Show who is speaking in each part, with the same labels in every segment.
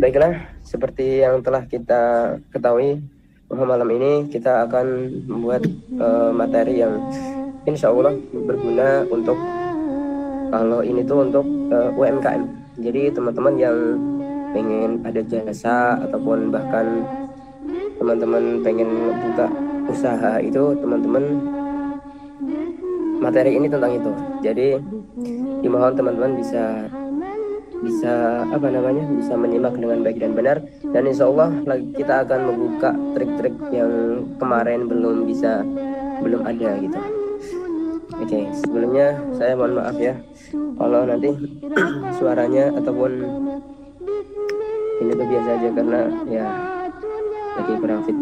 Speaker 1: Baiklah, seperti yang telah kita ketahui bahwa malam ini kita akan membuat materi yang insya Allah berguna untuk kalau ini tuh untuk UMKM. Jadi teman-teman yang pengen ada jasa ataupun bahkan teman-teman pengen buka usaha itu, teman-teman materi ini tentang itu. Jadi dimohon teman-teman bisa bisa menyimak dengan baik dan benar, dan insya Allah kita akan membuka trik-trik yang kemarin belum ada gitu. Oke, sebelumnya saya mohon maaf ya kalau nanti suaranya ataupun ini tuh biasa aja karena ya lagi kurang fit.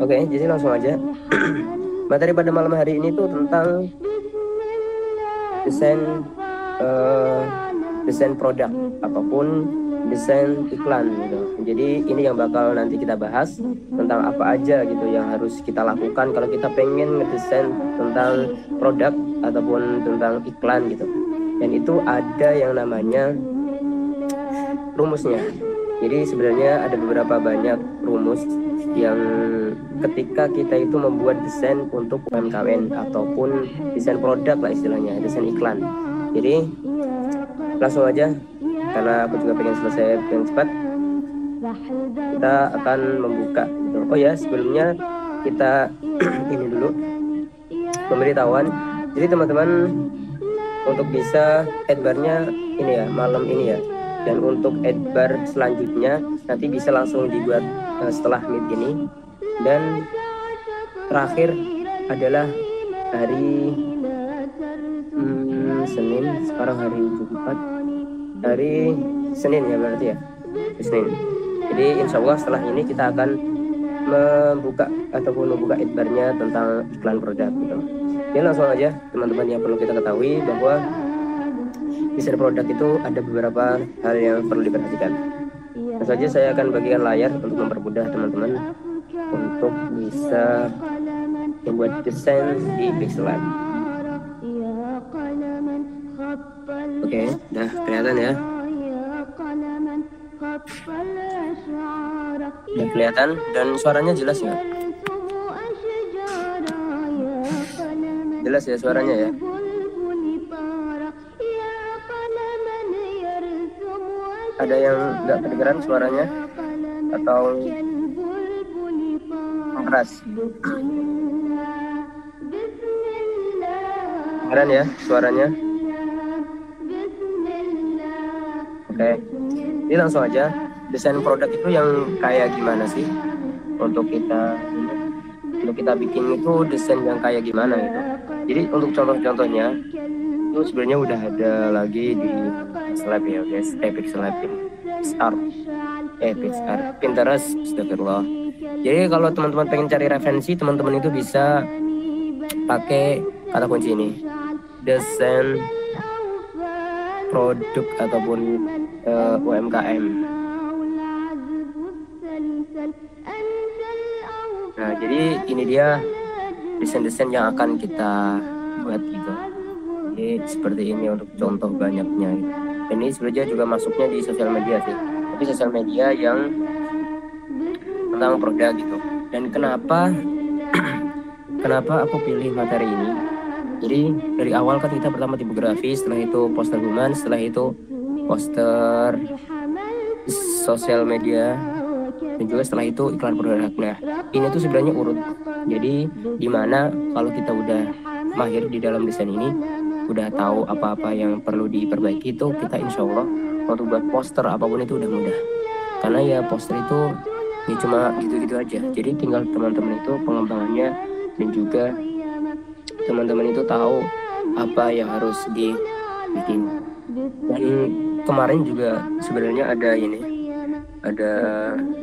Speaker 1: Oke, jadi langsung aja. Materi pada malam hari ini tuh tentang desain produk ataupun desain iklan gitu. Jadi ini yang bakal nanti kita bahas tentang apa aja gitu yang harus kita lakukan kalau kita pengen ngedesain tentang produk ataupun tentang iklan gitu. Dan itu ada yang namanya rumusnya. Jadi sebenarnya ada beberapa banyak rumus yang ketika kita itu membuat desain untuk UMKM ataupun desain produk lah istilahnya, desain iklan. Jadi langsung aja karena aku juga pengen selesai dengan cepat, kita akan membuka gitu. Oh ya, sebelumnya kita ini dulu pemberitahuan. Jadi teman-teman untuk bisa adbarnya ini ya malam ini ya, dan untuk adbar selanjutnya nanti bisa langsung dibuat setelah meet ini. Dan terakhir adalah hari Senin, sekarang hari Jumat, hari Senin ya berarti ya, Senin. Jadi insya Allah setelah ini kita akan membuka adbarnya tentang iklan produk gitu. Jadi langsung aja teman-teman, yang perlu kita ketahui bahwa desain produk itu ada beberapa hal yang perlu diperhatikan. Langsung saja saya akan bagikan layar untuk mempermudah teman-teman untuk bisa membuat desain di Pixel Lab. Oke, udah kelihatan ya? Udah kelihatan dan suaranya jelas ya? Jelas ya suaranya ya? Ada yang nggak kedengeran suaranya atau keras? Kedengeran ya suaranya? Oke, ini langsung aja. Desain produk itu yang kayak gimana sih? Untuk kita bikin itu desain yang kayak gimana gitu. Jadi untuk contoh-contohnya itu sebenarnya udah ada lagi di Pixel ya guys, Pixel Pinterest, astagfirullah. Jadi kalau teman-teman pengen cari referensi, teman-teman itu bisa pakai kata kunci ini, desain produk ataupun UMKM. Nah, jadi ini dia desain-desain yang akan kita buat gitu. Jadi seperti ini untuk contoh banyaknya. Dan ini sebenarnya juga masuknya di sosial media sih, tapi sosial media yang tentang produk gitu. Dan kenapa aku pilih materi ini? Jadi dari awal kan kita pertama tipografi, setelah itu poster human, setelah itu poster sosial media, dan juga setelah itu iklan produk. Nah, ini tuh sebenarnya urut. Jadi dimana kalau kita udah mahir di dalam desain ini, udah tahu apa-apa yang perlu diperbaiki, itu kita insya Allah untuk buat poster apapun itu udah mudah. Karena ya poster itu ya cuma gitu-gitu aja. Jadi tinggal teman-teman itu pengembangannya, dan juga teman-teman itu tahu apa yang harus dibikin. Dan kemarin juga sebenarnya ada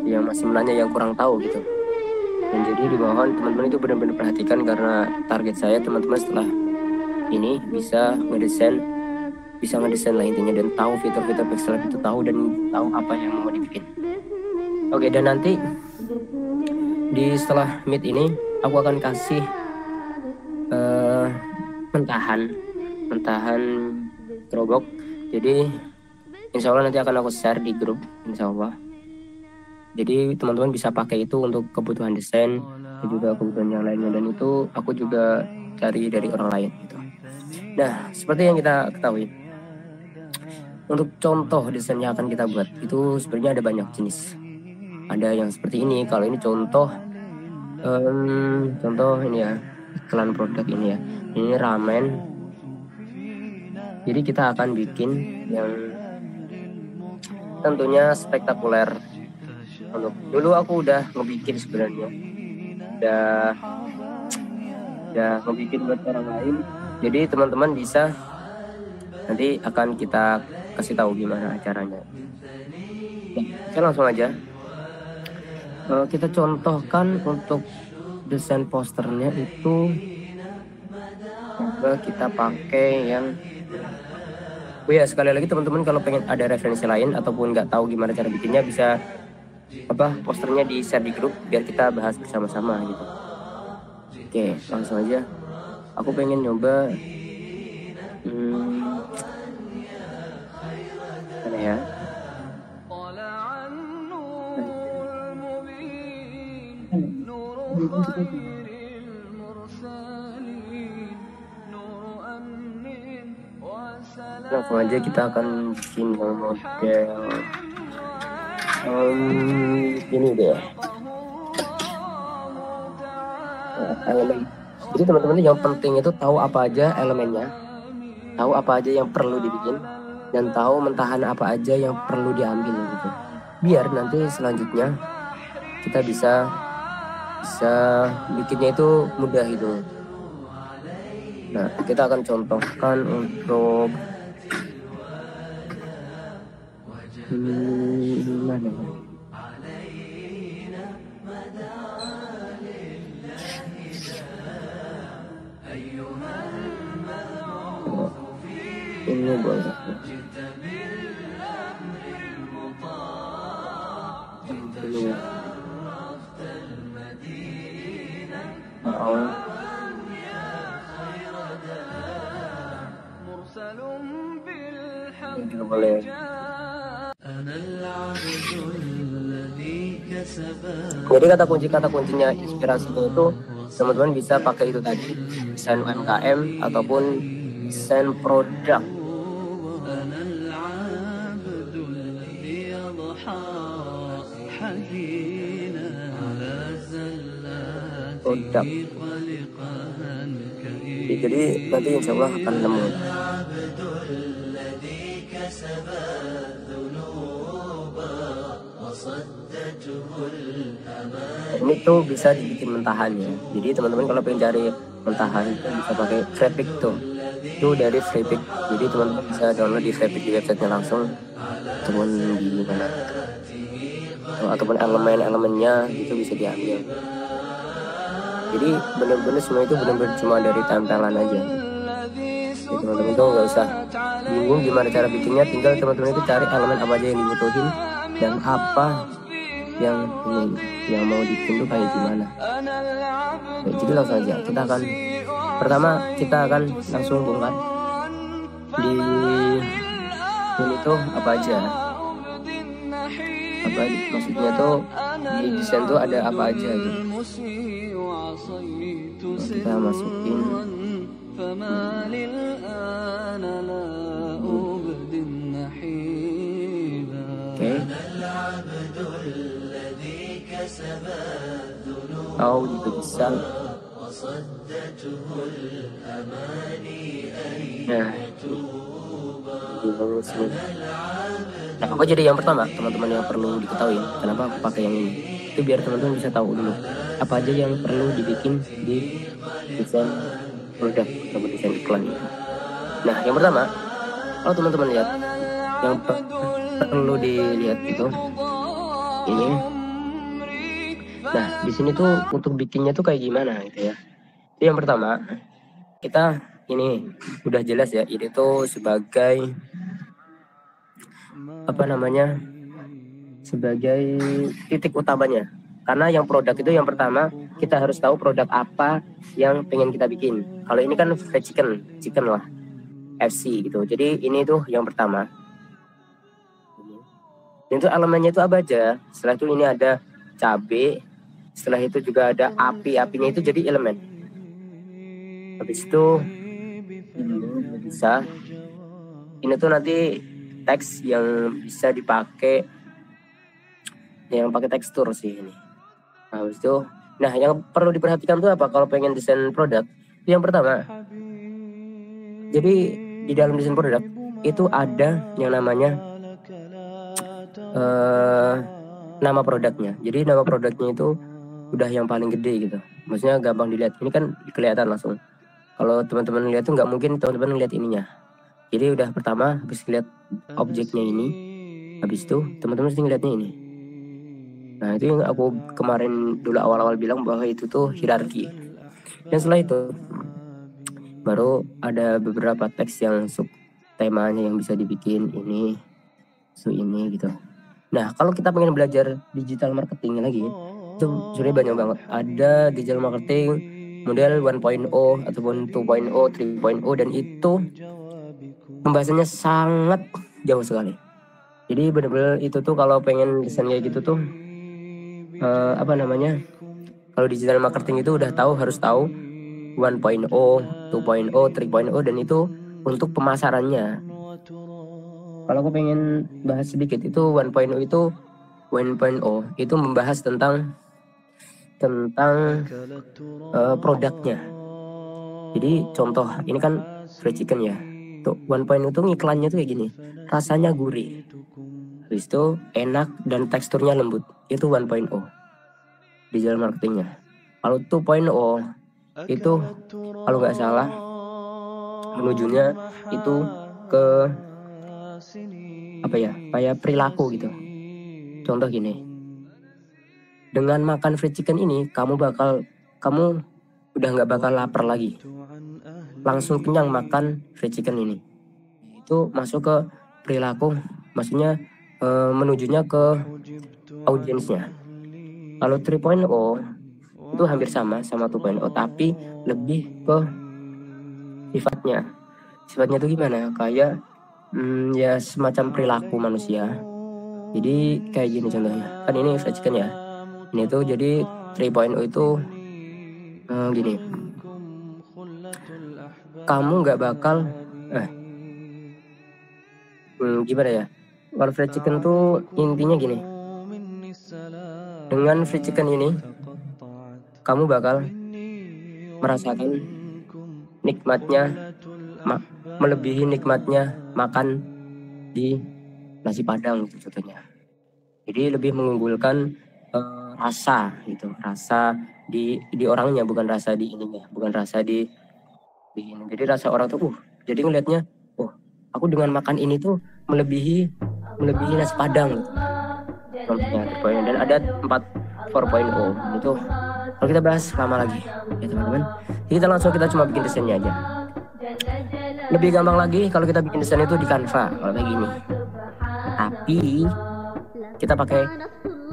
Speaker 1: yang masih menanya, yang kurang tahu gitu. Dan jadi dimohon teman-teman itu benar-benar perhatikan, karena target saya teman-teman setelah ini bisa ngedesain lah intinya, dan tahu fitur-fitur Pixel Lab itu tahu, dan tahu apa yang mau dibikin. Oke, dan nanti di setelah meet ini aku akan kasih mentahan gerobak. Jadi Insya Allah nanti akan aku share di grup, insya Allah. Jadi teman-teman bisa pakai itu untuk kebutuhan desain dan juga kebutuhan yang lainnya, dan itu aku juga cari dari orang lain gitu. Nah, seperti yang kita ketahui, untuk contoh desain yang akan kita buat itu sebenarnya ada banyak jenis. Ada yang seperti ini. Kalau ini contoh ini ya, iklan produk ini ya. Ini ramen. Jadi kita akan bikin yang tentunya spektakuler. Untuk dulu aku udah ngebikin sebenarnya, udah ngebikin buat orang lain. Jadi teman-teman bisa, nanti akan kita kasih tahu gimana caranya. Oke, langsung aja. Kita contohkan untuk desain posternya itu, kita pakai yang sekali lagi teman-teman kalau pengen ada referensi lain ataupun nggak tahu gimana cara bikinnya, bisa posternya di share di grup biar kita bahas bersama-sama gitu. Oke, langsung aja. Aku pengen nyoba mana ya? Langsung aja kita akan bikin model ini deh, elemen. Jadi teman-teman yang penting itu tahu apa aja elemennya, tahu apa aja yang perlu dibikin, dan tahu mentahan apa aja yang perlu diambil gitu. Biar nanti selanjutnya kita bisa bikinnya itu mudah gitu. Nah, kita akan contohkan untuk mana ya? Ini boleh. Ini. Ini boleh. Jadi kata kuncinya inspirasi itu teman-teman bisa pakai itu tadi, desain UMKM ataupun desain produk. Produk. Jadi nanti insya Allah akan nemu. Ini tuh bisa dibikin mentahan ya. Jadi teman-teman kalau pengen cari mentahan itu bisa pakai Freepik tuh. Itu dari Freepik. Jadi teman-teman bisa download di Freepik di websitenya langsung, ataupun di mana, ataupun elemen-elemennya itu bisa diambil. Jadi benar-benar semua itu benar-benar cuma dari tempelan aja. Jadi teman-teman tuh nggak usah bingung gimana cara bikinnya, tinggal teman-teman itu cari elemen apa aja yang dibutuhin dan apa yang mau bikin tuh kayak gimana. Nah, jadi langsung aja kita akan langsung bongkar di ini tuh apa aja, maksudnya tuh di desain tuh ada apa aja gitu. Nah, kita masukin atau juga bisa. Nah, apa jadi yang pertama teman-teman yang perlu diketahui kenapa aku pakai yang ini, itu biar teman-teman bisa tahu dulu apa aja yang perlu dibikin di desain produk atau desain iklan itu. Nah, yang pertama, kalau teman-teman lihat yang perlu dilihat itu ini. Nah, di sini tuh untuk bikinnya tuh kayak gimana gitu ya. Jadi yang pertama, kita ini udah jelas ya, ini tuh sebagai sebagai titik utamanya. Karena yang produk itu yang pertama kita harus tahu produk apa yang pengen kita bikin. Kalau ini kan fried chicken lah, FC gitu. Jadi ini tuh yang pertama. Itu elemennya itu apa aja. Setelah itu ini ada cabai, setelah itu juga ada api-apinya itu jadi elemen. Habis itu ini bisa, ini tuh nanti teks yang bisa dipakai, yang pakai tekstur sih ini. Habis itu, nah yang perlu diperhatikan tuh apa kalau pengen desain produk? Yang pertama, jadi di dalam desain produk itu ada yang namanya nama produknya. Jadi nama produknya itu udah yang paling gede gitu. Maksudnya gampang dilihat. Ini kan kelihatan langsung. Kalau teman-teman lihat tuh nggak mungkin teman-teman lihat ininya. Jadi udah pertama habis lihat objeknya ini, habis itu teman-teman mesti ngeliatnya ini. Nah itu yang aku kemarin dulu awal-awal bilang bahwa itu tuh hierarki. Dan setelah itu baru ada beberapa teks yang sub temanya yang bisa dibikin ini, ini gitu. Nah kalau kita pengen belajar digital marketing lagi, itu sebenarnya banyak banget. Ada digital marketing model 1.0 ataupun 2.0, 3.0, dan itu pembahasannya sangat jauh sekali. Jadi benar-benar itu tuh kalau pengen desain kayak gitu tuh apa namanya, kalau digital marketing itu udah tahu, harus tahu 1.0, 2.0, 3.0, dan itu untuk pemasarannya. Kalau aku pengen bahas sedikit itu 1.0 itu 1.0 itu membahas tentang produknya. Jadi contoh ini kan fried chicken ya. Tuh 1.0 itu iklannya tuh kayak gini. Rasanya gurih. Habis itu enak dan teksturnya lembut. Itu 1.0 digital marketingnya. Kalau 2.0 itu kalau nggak salah menujunya itu ke apa ya, kayak perilaku gitu. Contoh gini, dengan makan fried chicken ini kamu udah nggak bakal lapar lagi, langsung kenyang makan fried chicken ini. Itu masuk ke perilaku, maksudnya menujunya ke audiensnya. Kalau 3.0 itu hampir sama 2.0, tapi lebih ke sifatnya itu gimana, kayak ya semacam perilaku manusia. Jadi kayak gini contohnya, kan ini fried chicken ya, ini tuh jadi 3.0 itu gini, kamu nggak bakal gimana ya, kalau fried chicken tuh intinya gini, dengan fried chicken ini kamu bakal merasakan nikmatnya, melebihi nikmatnya makan di nasi padang gitu contohnya. Jadi lebih mengunggulkan rasa gitu, rasa di orangnya, bukan rasa di ininya, bukan rasa di ini. Jadi rasa orang tuh jadi ngelihatnya, aku dengan makan ini tuh melebihi nasi padang gitu. Contohnya 3.0, dan ada 4.0 itu kalau kita bahas lama lagi ya teman-teman. Kita langsung cuma bikin desainnya aja. Lebih gampang lagi kalau kita bikin desain itu di Canva kalau kayak gini. Tapi kita pakai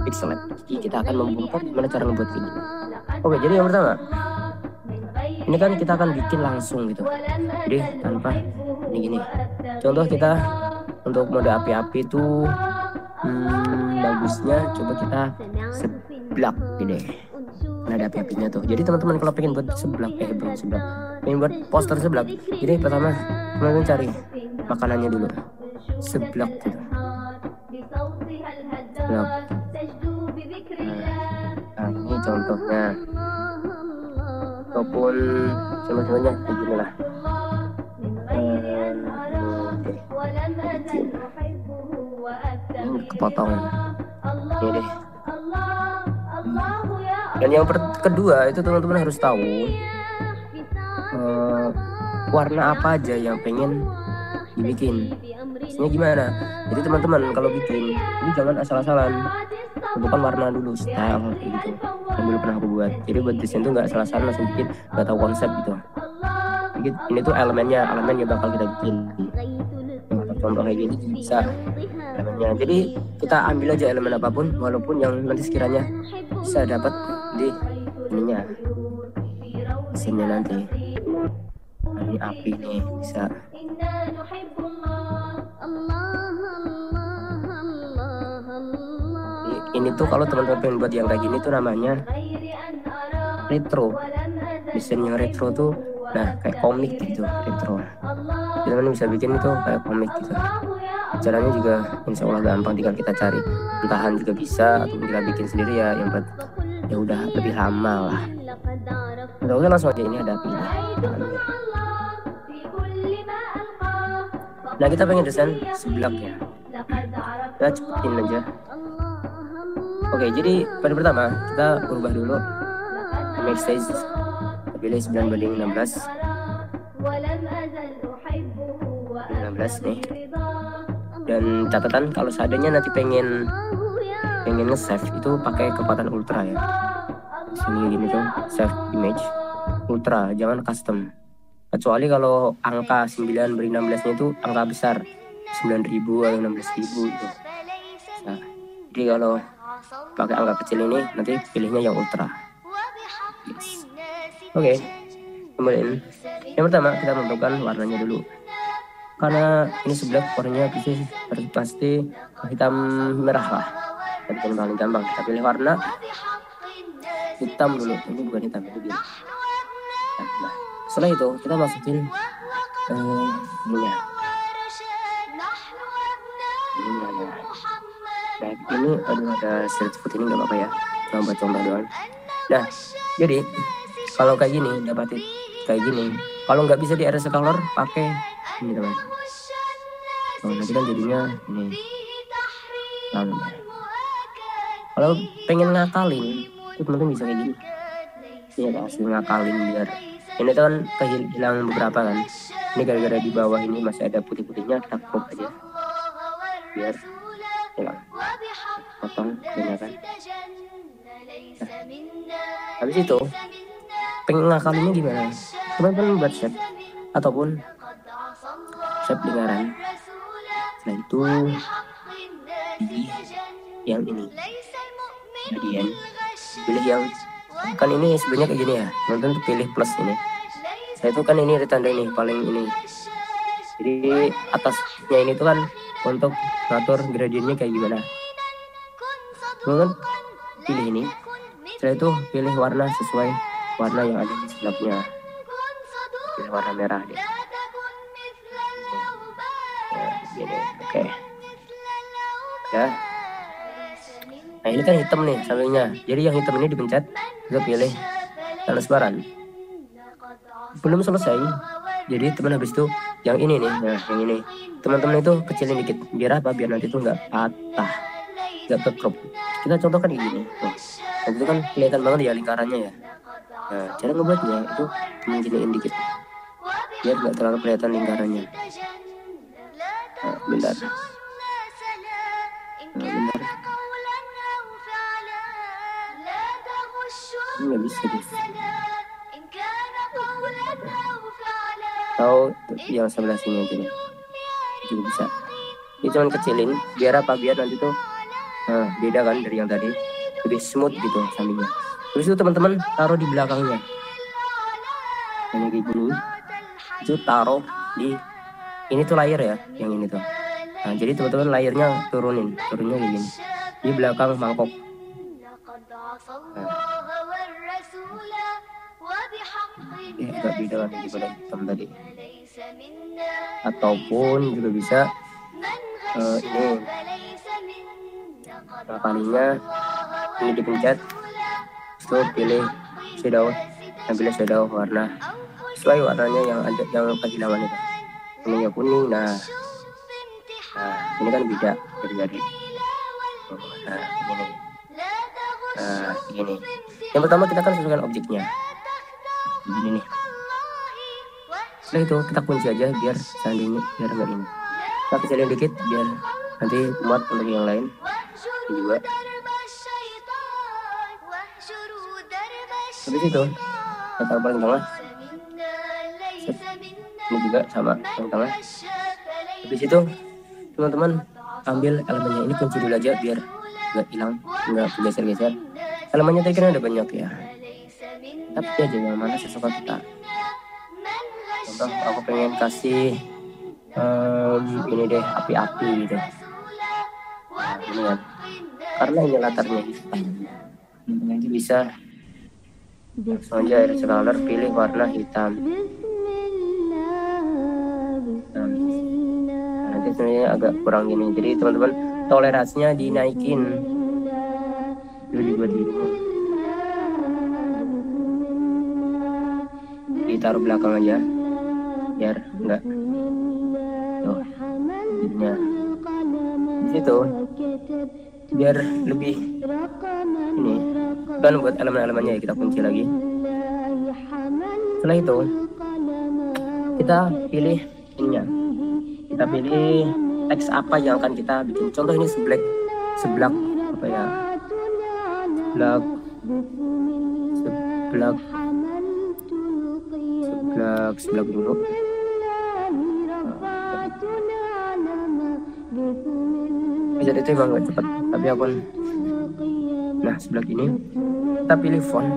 Speaker 1: Pixelab. Jadi kita akan membongkar gimana cara membuat video. Oke, jadi yang pertama, ini kan kita akan bikin langsung gitu. Jadi tanpa ini gini. Contoh kita untuk mode api-api itu bagusnya coba kita seblak gini. Nah, ada api-apinya tuh. Jadi teman-teman kalau pengen buat seblak, pengen buat poster seblak, jadi pertama teman-teman cari makanannya dulu, seblak gitu. Seblak. Nah, ini contohnya. Ataupun contohnya kayak gini lah. Ini kepotong. Ini deh. Dan yang kedua itu teman-teman harus tahu warna apa aja yang pengen dibikin. Maksudnya gimana? Jadi teman-teman kalau bikin ini jangan asal-asalan, tentukan warna dulu, style gitu. Yang dulu pernah aku buat. Jadi buat desain tuh nggak asal-asalan langsung bikin, nggak tahu konsep gitu. Jadi, ini tuh elemen yang bakal kita bikin. Contoh kayak gini bisa elemennya. Jadi kita ambil aja elemen apapun, walaupun yang nanti sekiranya bisa dapat di ininya, desainnya nanti. Nah, ini api nih bisa. ini tuh kalau teman-teman pengen buat yang kayak gini tuh namanya retro. Desain yang retro tuh nah kayak komik gitu retro. Jadi teman bisa bikin itu kayak komik gitu. Caranya juga insya Allah gampang, tinggal kita cari entahan juga bisa atau kita bikin sendiri ya, yang buat ya udah lebih lama lah. Udah langsung aja, ini ada apinya. Nah kita pengen desain seblak ya, kita cepetin aja. Oke, jadi pada pertama kita ubah dulu image size, pilih 9:16 nih. Dan catatan kalau seadanya nanti pengen nge-save itu pakai kekuatan ultra ya. Sini gini tuh, save image ultra, jangan custom. Kecuali kalau angka 9/16 nya itu angka besar, 9.000 atau 16.000 gitu. Nah, jadi kalau pakai angka kecil ini nanti pilihnya yang ultra. Yes. Oke, kemudian yang pertama kita menentukan warnanya dulu. Karena ini seblak warnanya pasti hitam merah lah. Tapi yang paling gampang kita pilih warna hitam dulu. Ini bukan hitam, ini biru. Nah, setelah itu kita masukin ininya. Nah, ini ada sedikit seperti ini, nggak apa-apa ya, cuma buat contoh doang. Nah, jadi kalau kayak gini dapat kayak gini. Kalau nggak bisa di RS color pakai ini teman. Oh, nanti kan jadinya ini. Nah, kalau pengen ngakalin itu teman-teman bisa kayak gini. Iya, asli ngakalin biar ini tuh kan kehilangan beberapa kan. Ini gara-gara di bawah ini masih ada putih-putihnya, kita crop aja biar hilang. Potong kebanyakan. Nah, habis itu pengen ngakalinnya gimana? Teman-teman buat shape ataupun shape lingkaran. Setelah itu pilih yang ini, kemudian pilih yang kan ini sebenarnya kayak gini ya, teman-teman tuh pilih plus ini. Saya itu kan ini ditanda ini paling ini, jadi atasnya ini tuh kan untuk ngatur gradiennya kayak gimana. Teman-teman pilih ini, setelah itu pilih warna sesuai warna yang ada di sebelahnya. Pilih warna merah deh. Oke. Ya. Nah ini kan hitam nih sampingnya. Jadi yang hitam ini dipencet, kita pilih transparan. Belum selesai. Jadi teman habis itu yang ini nih, nah yang ini. Teman-teman itu kecilin dikit. Biar apa? Biar nanti itu nggak patah, nggak ke-crop. Kita contohkan kayak gini. Nah, itu kan kelihatan banget ya lingkarannya ya. Nah cara ngebuatnya itu teman giniin dikit, biar nggak terlalu kelihatan lingkarannya. Nah, bentar. Ini nggak bisa deh. Atau yang sebelah sini aja nih, juga bisa. Ini cuman kecilin, biar apa? Biar nanti tuh beda kan dari yang tadi, lebih smooth gitu sampingnya. Terus itu teman-teman taruh di belakangnya, ini kayak gini. Itu taruh di ini tuh layer ya, yang ini tuh. Nah jadi teman-teman layernya turunnya gini di belakang mangkok. Nah. Agak beda kan daripada hitam tadi. Ataupun juga bisa ini kalinya ini dipencet, terus pilih shadow, pilih shadow warna sesuai warnanya yang ada yang kehilangan itu. Ini yang kuning. Nah ini kan beda dari ini. Yang pertama kita kan sesuaikan objeknya begini nih. Setelah itu kita kunci aja biar seandainya biar enggak ini. Kita kecilin dikit biar nanti muat untuk yang lain. Ini juga. Habis itu kita taruh paling tengah. Ini juga sama paling tengah. Habis itu teman-teman ambil elemennya, ini kunci dulu aja biar nggak hilang, nggak geser-geser. Elemennya tadi kan ada banyak ya, tapi aja yang mana sesuka kita. Contoh aku pengen kasih ini deh api-api gitu. Nah, ini kan karena ini latarnya hitam. Nanti bisa langsung aja RC color, pilih warna hitam. Nanti sebenarnya agak kurang gini, jadi teman-teman toleransinya dinaikin dulu, dibuat gini, ditaruh belakang aja biar enggak tuh jadinya di situ, biar lebih ini kan buat elemen-elemennya ya, kita kunci lagi. Setelah itu kita pilih ininya, kita pilih teks apa yang akan kita bikin. Contoh ini seblak apa ya, seblak dulu. Jadi itu emang gak cepat, tapi aku nah seblak ini kita pilih font.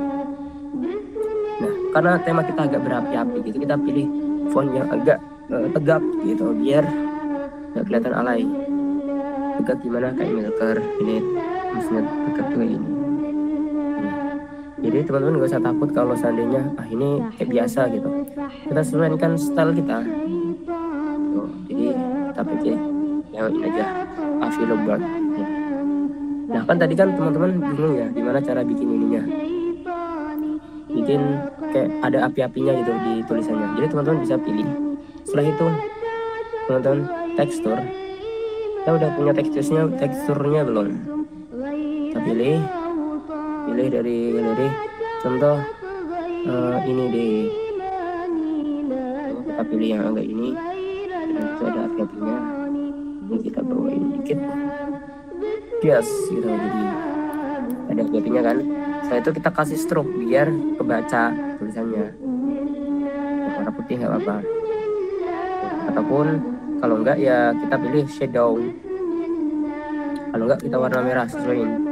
Speaker 1: Nah karena tema kita agak berapi-api gitu, kita pilih font yang agak tegap gitu, biar nggak kelihatan alay. Tegap gimana, kayak Milker ini, maksudnya tegap tuh ini. Jadi teman-teman gak usah takut kalau seandainya ini kayak biasa gitu, kita sesuaikan style kita tuh. Jadi kita pilih yang ini aja, Avilobird. Nah kan tadi kan teman-teman bingung ya gimana cara bikin ininya, bikin kayak ada api-apinya gitu di tulisannya. Jadi teman-teman bisa pilih. Setelah itu teman-teman tekstur, kita udah punya teksturnya belum? Kita pilih dari galeri, contoh ini deh, kita pilih yang agak ini, dan itu ada api-apinya, ini kita bawain dikit, yes gitu, jadi ada api-apinya kan. Setelah itu kita kasih stroke biar kebaca tulisannya, warna putih nggak apa-apa, ataupun kalau enggak ya kita pilih shadow, kalau enggak kita warna merah sesuaiin.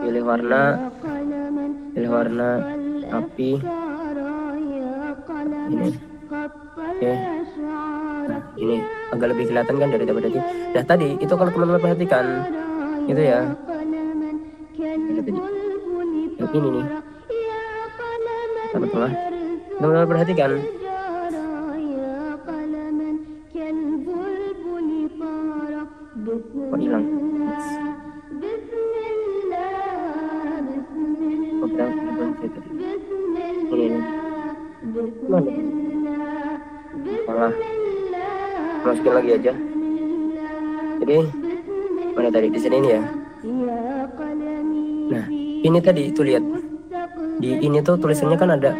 Speaker 1: Pilih warna api ini, oke. Nah ini agak lebih kelihatan kan daripada tadi. Nah tadi itu kalau teman-teman perhatikan itu ya, yang ini nih teman-teman perhatikan kok hilang. Ini mana? Malah masukin lagi aja. Jadi mana tadi di sini ini ya. Nah ini tadi itu lihat di ini tuh tulisannya kan ada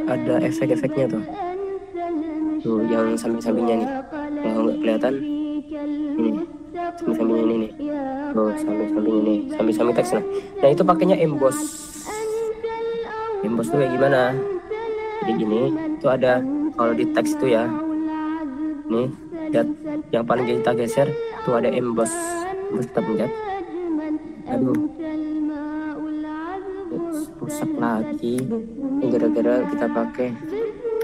Speaker 1: efek-efeknya tuh yang samping-sampingnya nih, kalau nggak kelihatan ini samping-samping ini nih, samping-samping ini, samping-samping teks. Nah itu pakainya emboss tuh kayak gimana, jadi gini itu ada kalau di teks itu ya, nih lihat yang paling kita geser tuh ada emboss, kita pencet, aduh rusak lagi ini gara-gara kita pakai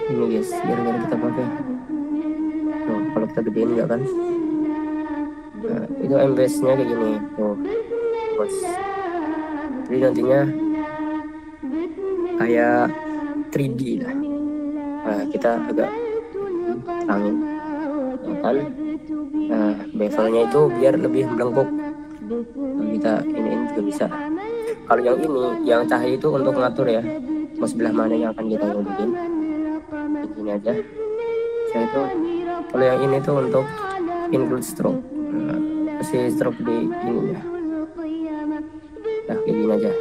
Speaker 1: ini guys, gara-gara kita pakai tuh, kalau kita gedein enggak kan. Nah, itu embossnya kayak gini tuh bos, jadi nantinya kayak 3D lah. Nah kita agak terangin ya kan. Nah bevelnya itu biar lebih melengkung, nah, kita ini juga bisa. Kalau yang ini yang cahaya itu untuk ngatur ya mau sebelah mana yang akan kita bikin, ini aja. Saya itu kalau yang ini tuh untuk include stroke, kasih stroke di ini ya. Nah kayak gini aja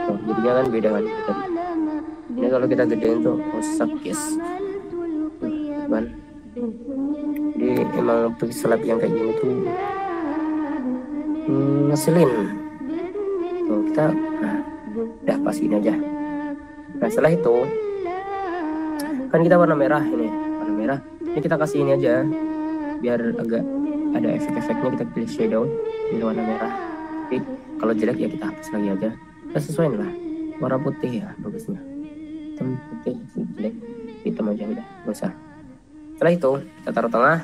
Speaker 1: tuh, jadinya kan beda kan tadi. Ini kalau kita gedein tuh rusak guys kan. Jadi emang pixel lab yang kayak gini tuh ngeselin tuh kita. Nah udah pas gini aja. Nah setelah itu kan kita warna merah ini kita kasih ini aja biar agak ada efek-efeknya. Kita pilih shadow, pilih warna merah, tapi kalau jelek ya kita hapus lagi aja. Kita sesuaiin lah warna putih ya bagusnya, hitam putih jelek, hitam aja udah, gak usah Setelah itu kita taruh tengah.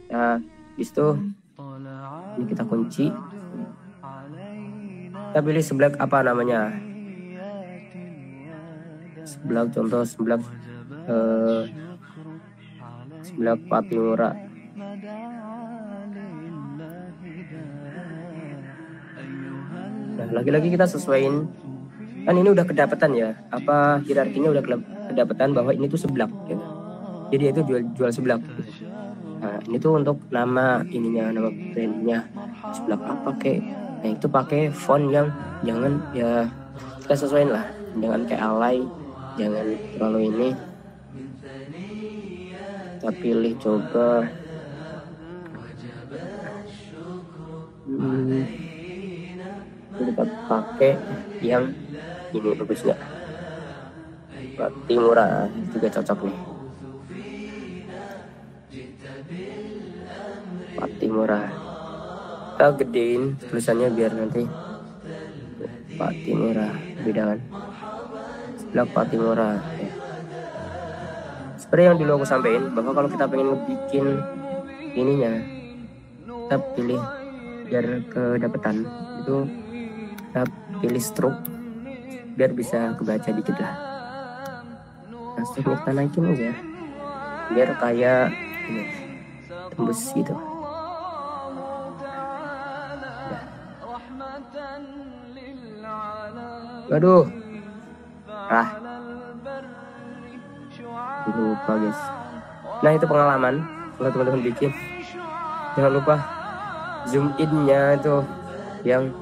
Speaker 1: Nah, habis itu ini kita kunci. Kita pilih seblak apa namanya. Seblak, contoh seblak seblak Patimura. Nah, lagi-lagi kita sesuaiin. Kan ini udah kedapatan ya, apa hierarkinya udah kedapatan bahwa ini tuh seblak gitu. Jadi itu jual seblak gitu. Nah, ini tuh untuk nama ininya, nama brandnya seblak apa kek. Nah, itu pakai font yang jangan ya, kita sesuaiin lah, jangan kayak alay, jangan terlalu ini. Kita pilih coba kita pakai yang ini, bagus nggak? Patimura juga cocok nih. Patimura. Kita gedein tulisannya biar nanti Patimura, beda kan? Seblak Patimura. Ya. Seperti yang dulu aku sampaikan, bahwa kalau kita pengen bikin ininya, kita pilih biar kedapatan itu, kita pilih stroke biar bisa kebaca dikit lah. Nah, stroke kita naikin aja biar kayak ini tembus gitu. Waduh, lupa guys. Nah, itu pengalaman kalau teman-teman bikin, jangan lupa zoom in-nya itu yang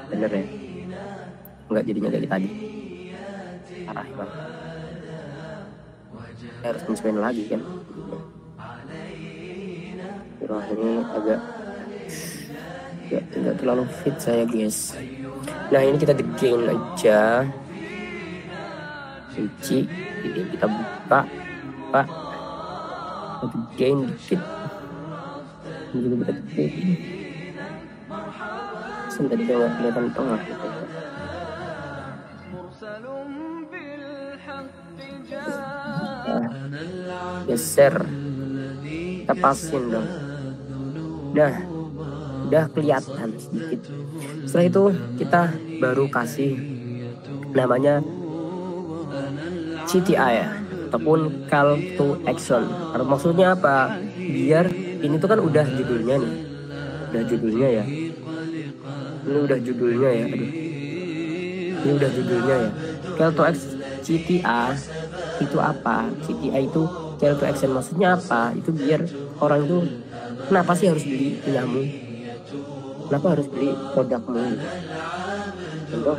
Speaker 1: bener ya, nggak jadinya kayak tadi. Parah banget, harus menyesuaikan lagi kan. Wah, ini agak tidak terlalu fit saya guys. Nah, ini kita degain aja, kunci ini kita buka pak, kita degain dikit, ini juga kita degain. Tadi dia nggak kelihatan tengah gitu. Geser, kita pasin dong. Udah kelihatan sedikit. Setelah itu kita baru kasih namanya CTI ya, ataupun call to action. Maksudnya apa? Biar ini tuh kan udah judulnya nih, udah judulnya ya. Ini udah judulnya ya, aduh. Ini udah judulnya ya. Call to action CTA itu apa? CTA itu call to action, maksudnya apa? Itu biar orang itu kenapa sih harus beli punyamu? Kenapa harus beli produkmu? Contoh,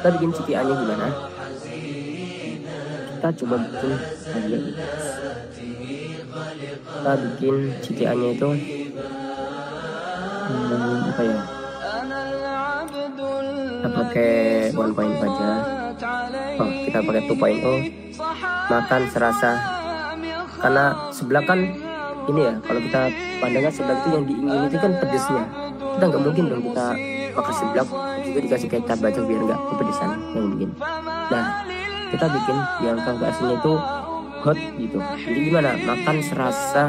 Speaker 1: kita bikin CTA-nya gimana? Kita coba bikin aja. Kita bikin CTA-nya itu apa ya? Kita pakai 1.0 aja. Oh, kita pakai 2.0. Makan serasa. Karena seblak kan ini ya, kalau kita pandangkan seblak itu yang diingin itu kan pedesnya. Kita nggak mungkin dong kita pakai seblak juga dikasih kecap baca biar nggak kepedesan yang bikin. Nah, kita bikin yang kalkulasinya itu hot gitu. Jadi gimana? Makan serasa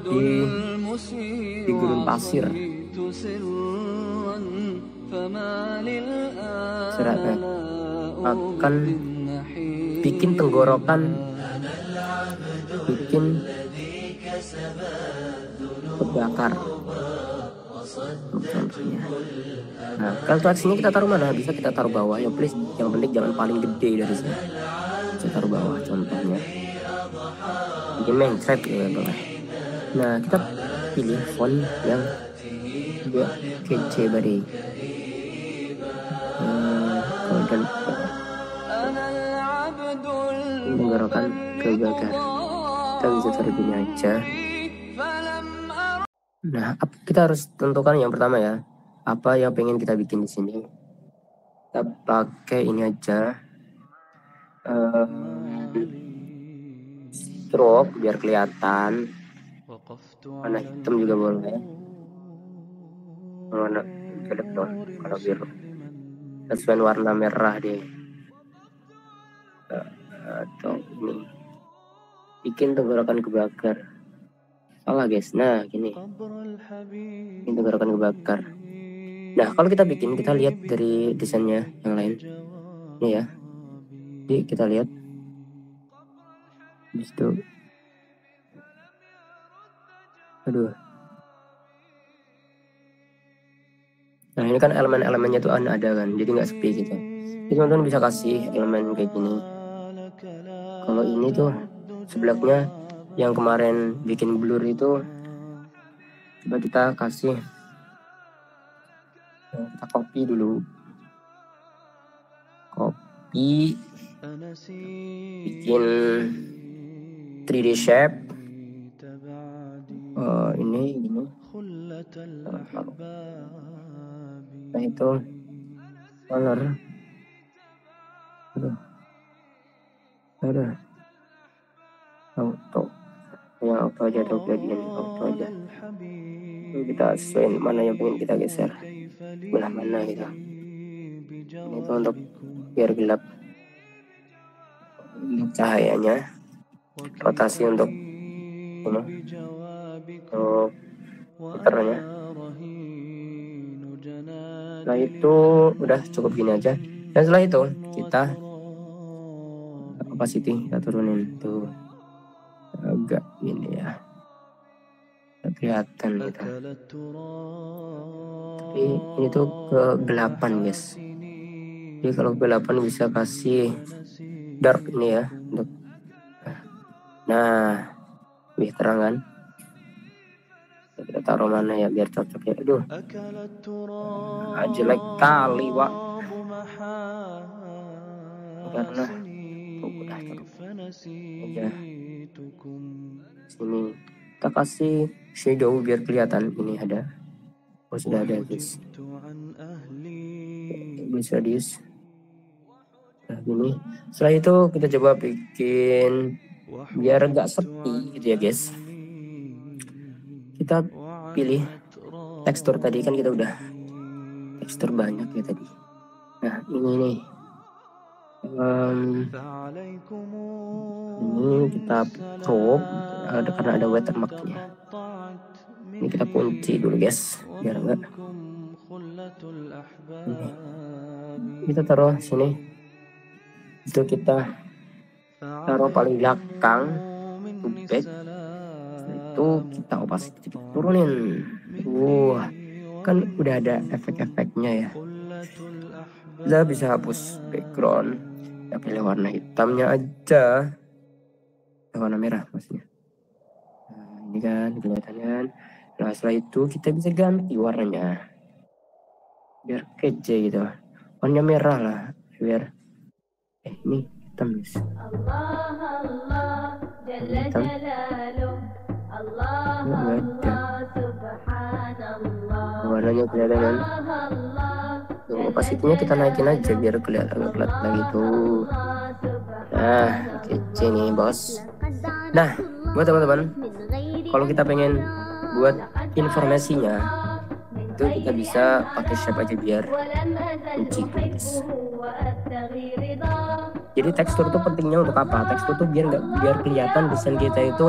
Speaker 1: di gurun pasir. Serasa makan bikin tenggorokan, bikin kebakar contohnya. Nah, kalau aksinya kita taruh mana? Bisa kita taruh bawah ya, please. Yang penting jangan paling gede dari sini. Kita taruh bawah contohnya. Bikin mencret ya bawah. Nah, kita pilih font yang juga kece badai. Dan tenggorokan kebakar. Kita bisa taruh gini aja. Nah, kita harus tentukan yang pertama ya, apa yang pengen kita bikin di sini. Kita pakai ini aja, stroke biar kelihatan. Warna hitam juga boleh. Warna kedap dong, kalau biru. Sesuai warna merah deh. Atau ini bikin tenggorokan kebakar. Salah guys. Nah gini, ini tenggorokan kebakar. Nah kalau kita bikin, kita lihat dari desainnya yang lain. Ini ya, jadi kita lihat di situ. Aduh. Nah ini kan elemen-elemennya tuh ada kan, jadi nggak sepi gitu. Jadi teman-teman bisa kasih elemen kayak gini. Kalau ini tuh sebelahnya yang kemarin bikin blur itu, coba kita kasih, kita copy dulu, copy, bikin 3D shape. Ini gini. Nah itu color. Aduh. Auto. Yang auto aja tuh gradient auto aja. Ini kita sesuaiin mana yang pengen kita geser. Belah mana gitu. Ini tuh untuk biar gelap. Untuk cahayanya. Rotasi untuk ini. Untuk puternya. Setelah itu udah cukup gini aja. Dan setelah itu kita opacity kita turunin tuh agak gini ya, kelihatan gitu. Tapi ini tuh kegelapan guys. Jadi kalau kegelapan bisa kasih dark ini ya untuk, nah lebih terang kan. Kita taruh mana ya biar cocok ya. Aduh, jelek kali wak, karena udah aja sini kita kasih shadow biar kelihatan. Ini ada, oh sudah ada guys, bisa dis. Nah gini, setelah itu kita coba bikin biar agak sepi gitu ya guys. Kita pilih tekstur, tadi kan kita udah tekstur banyak ya tadi. Nah ini nih, ini kita crop karena ada watermarknya. Ini kita kunci dulu guys biar enggak. Ini kita taruh sini, itu kita taruh paling belakang, back. Itu kita opacity turunin. Kan udah ada efek-efeknya ya. Kita bisa hapus background, kita pilih warna hitamnya aja, warna merah maksudnya. Nah ini kan kelihatan kan. Nah setelah itu kita bisa ganti warnanya biar kece gitu, warnanya merah lah biar ini hitam guys. Hitam. Warnanya kelihatan kan. Opacity-nya kita naikin aja biar kelihatan lagi tuh. Nah kece nih bos. Nah buat teman-teman, kalau kita pengen buat informasinya itu kita bisa pakai shape aja biar kunci guys. Jadi tekstur itu pentingnya untuk apa? Tekstur tuh biar kelihatan desain kita itu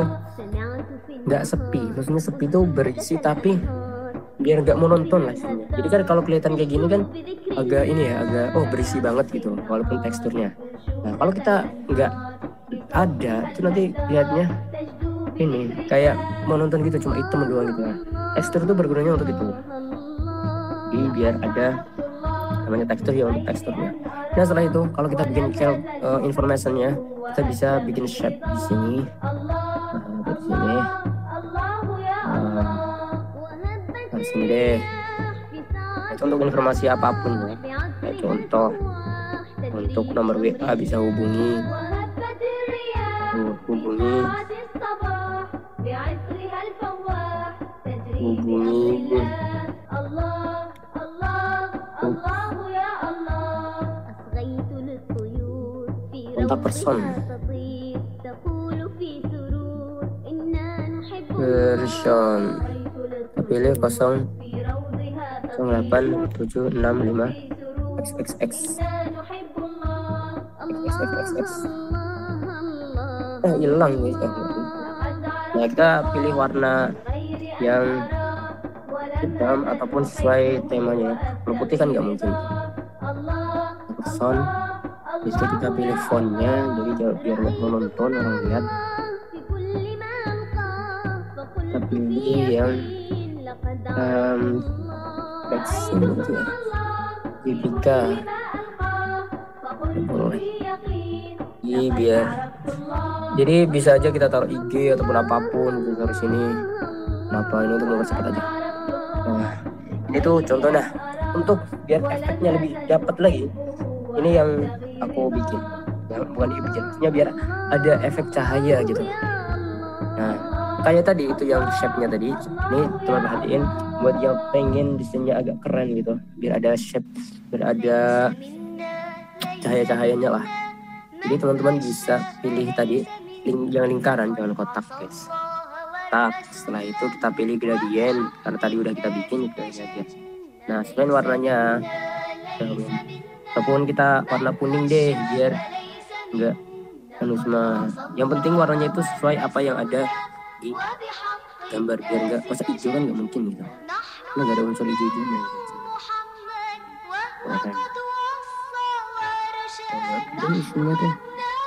Speaker 1: nggak sepi. Maksudnya sepi itu berisi tapi biar nggak monoton lah hasilnya. Jadi kan kalau kelihatan kayak gini kan agak ini ya, agak berisi banget gitu walaupun teksturnya. Nah kalau kita nggak ada itu nanti lihatnya ini kayak monoton gitu, cuma hitam doang gitu. Nah, tekstur itu bergunanya untuk itu. Jadi biar ada namanya tekstur ya, untuk teksturnya. Nah setelah itu kalau kita bikin informationnya, kita bisa bikin shape di sini. Di sini. Di sini deh. Itu untuk informasi apapun ya. Kayak contoh untuk nomor WA bisa hubungi. Hubungi kontak person version, pilih 08765 XXX. hilang guys. Nah kita pilih warna yang hitam ataupun sesuai temanya. Kalau putih kan nggak mungkin. Font, habis itu kita pilih fontnya, jadi biar nggak monoton orang lihat. Kita pilih yang Vivika, boleh. Ini biar, jadi bisa aja kita taruh IG ataupun apapun, kita taruh sini. Kenapa ini untuk mempercepat aja. Nah, ini tuh contoh dah. Untuk biar efeknya lebih dapat lagi, ini yang aku bikin, ya, bukan dibikin, maksudnya biar ada efek cahaya gitu. Nah, kayak tadi itu yang shape-nya tadi, ini teman perhatiin buat yang pengen desainnya agak keren gitu, biar ada shape, biar ada cahaya-cahayanya lah. Jadi teman-teman bisa pilih tadi yang lingkaran, jangan kotak guys. Setelah itu kita pilih gradient, karena tadi udah kita bikin gradient. Nah selain warnanya, ataupun kita warna kuning deh, biar enggak semua. Yang penting warnanya itu sesuai apa yang ada di gambar, biar enggak masa hijau kan nggak mungkin gitu, karena nggak ada unsur hijau-hijaunya. Ini semua tuh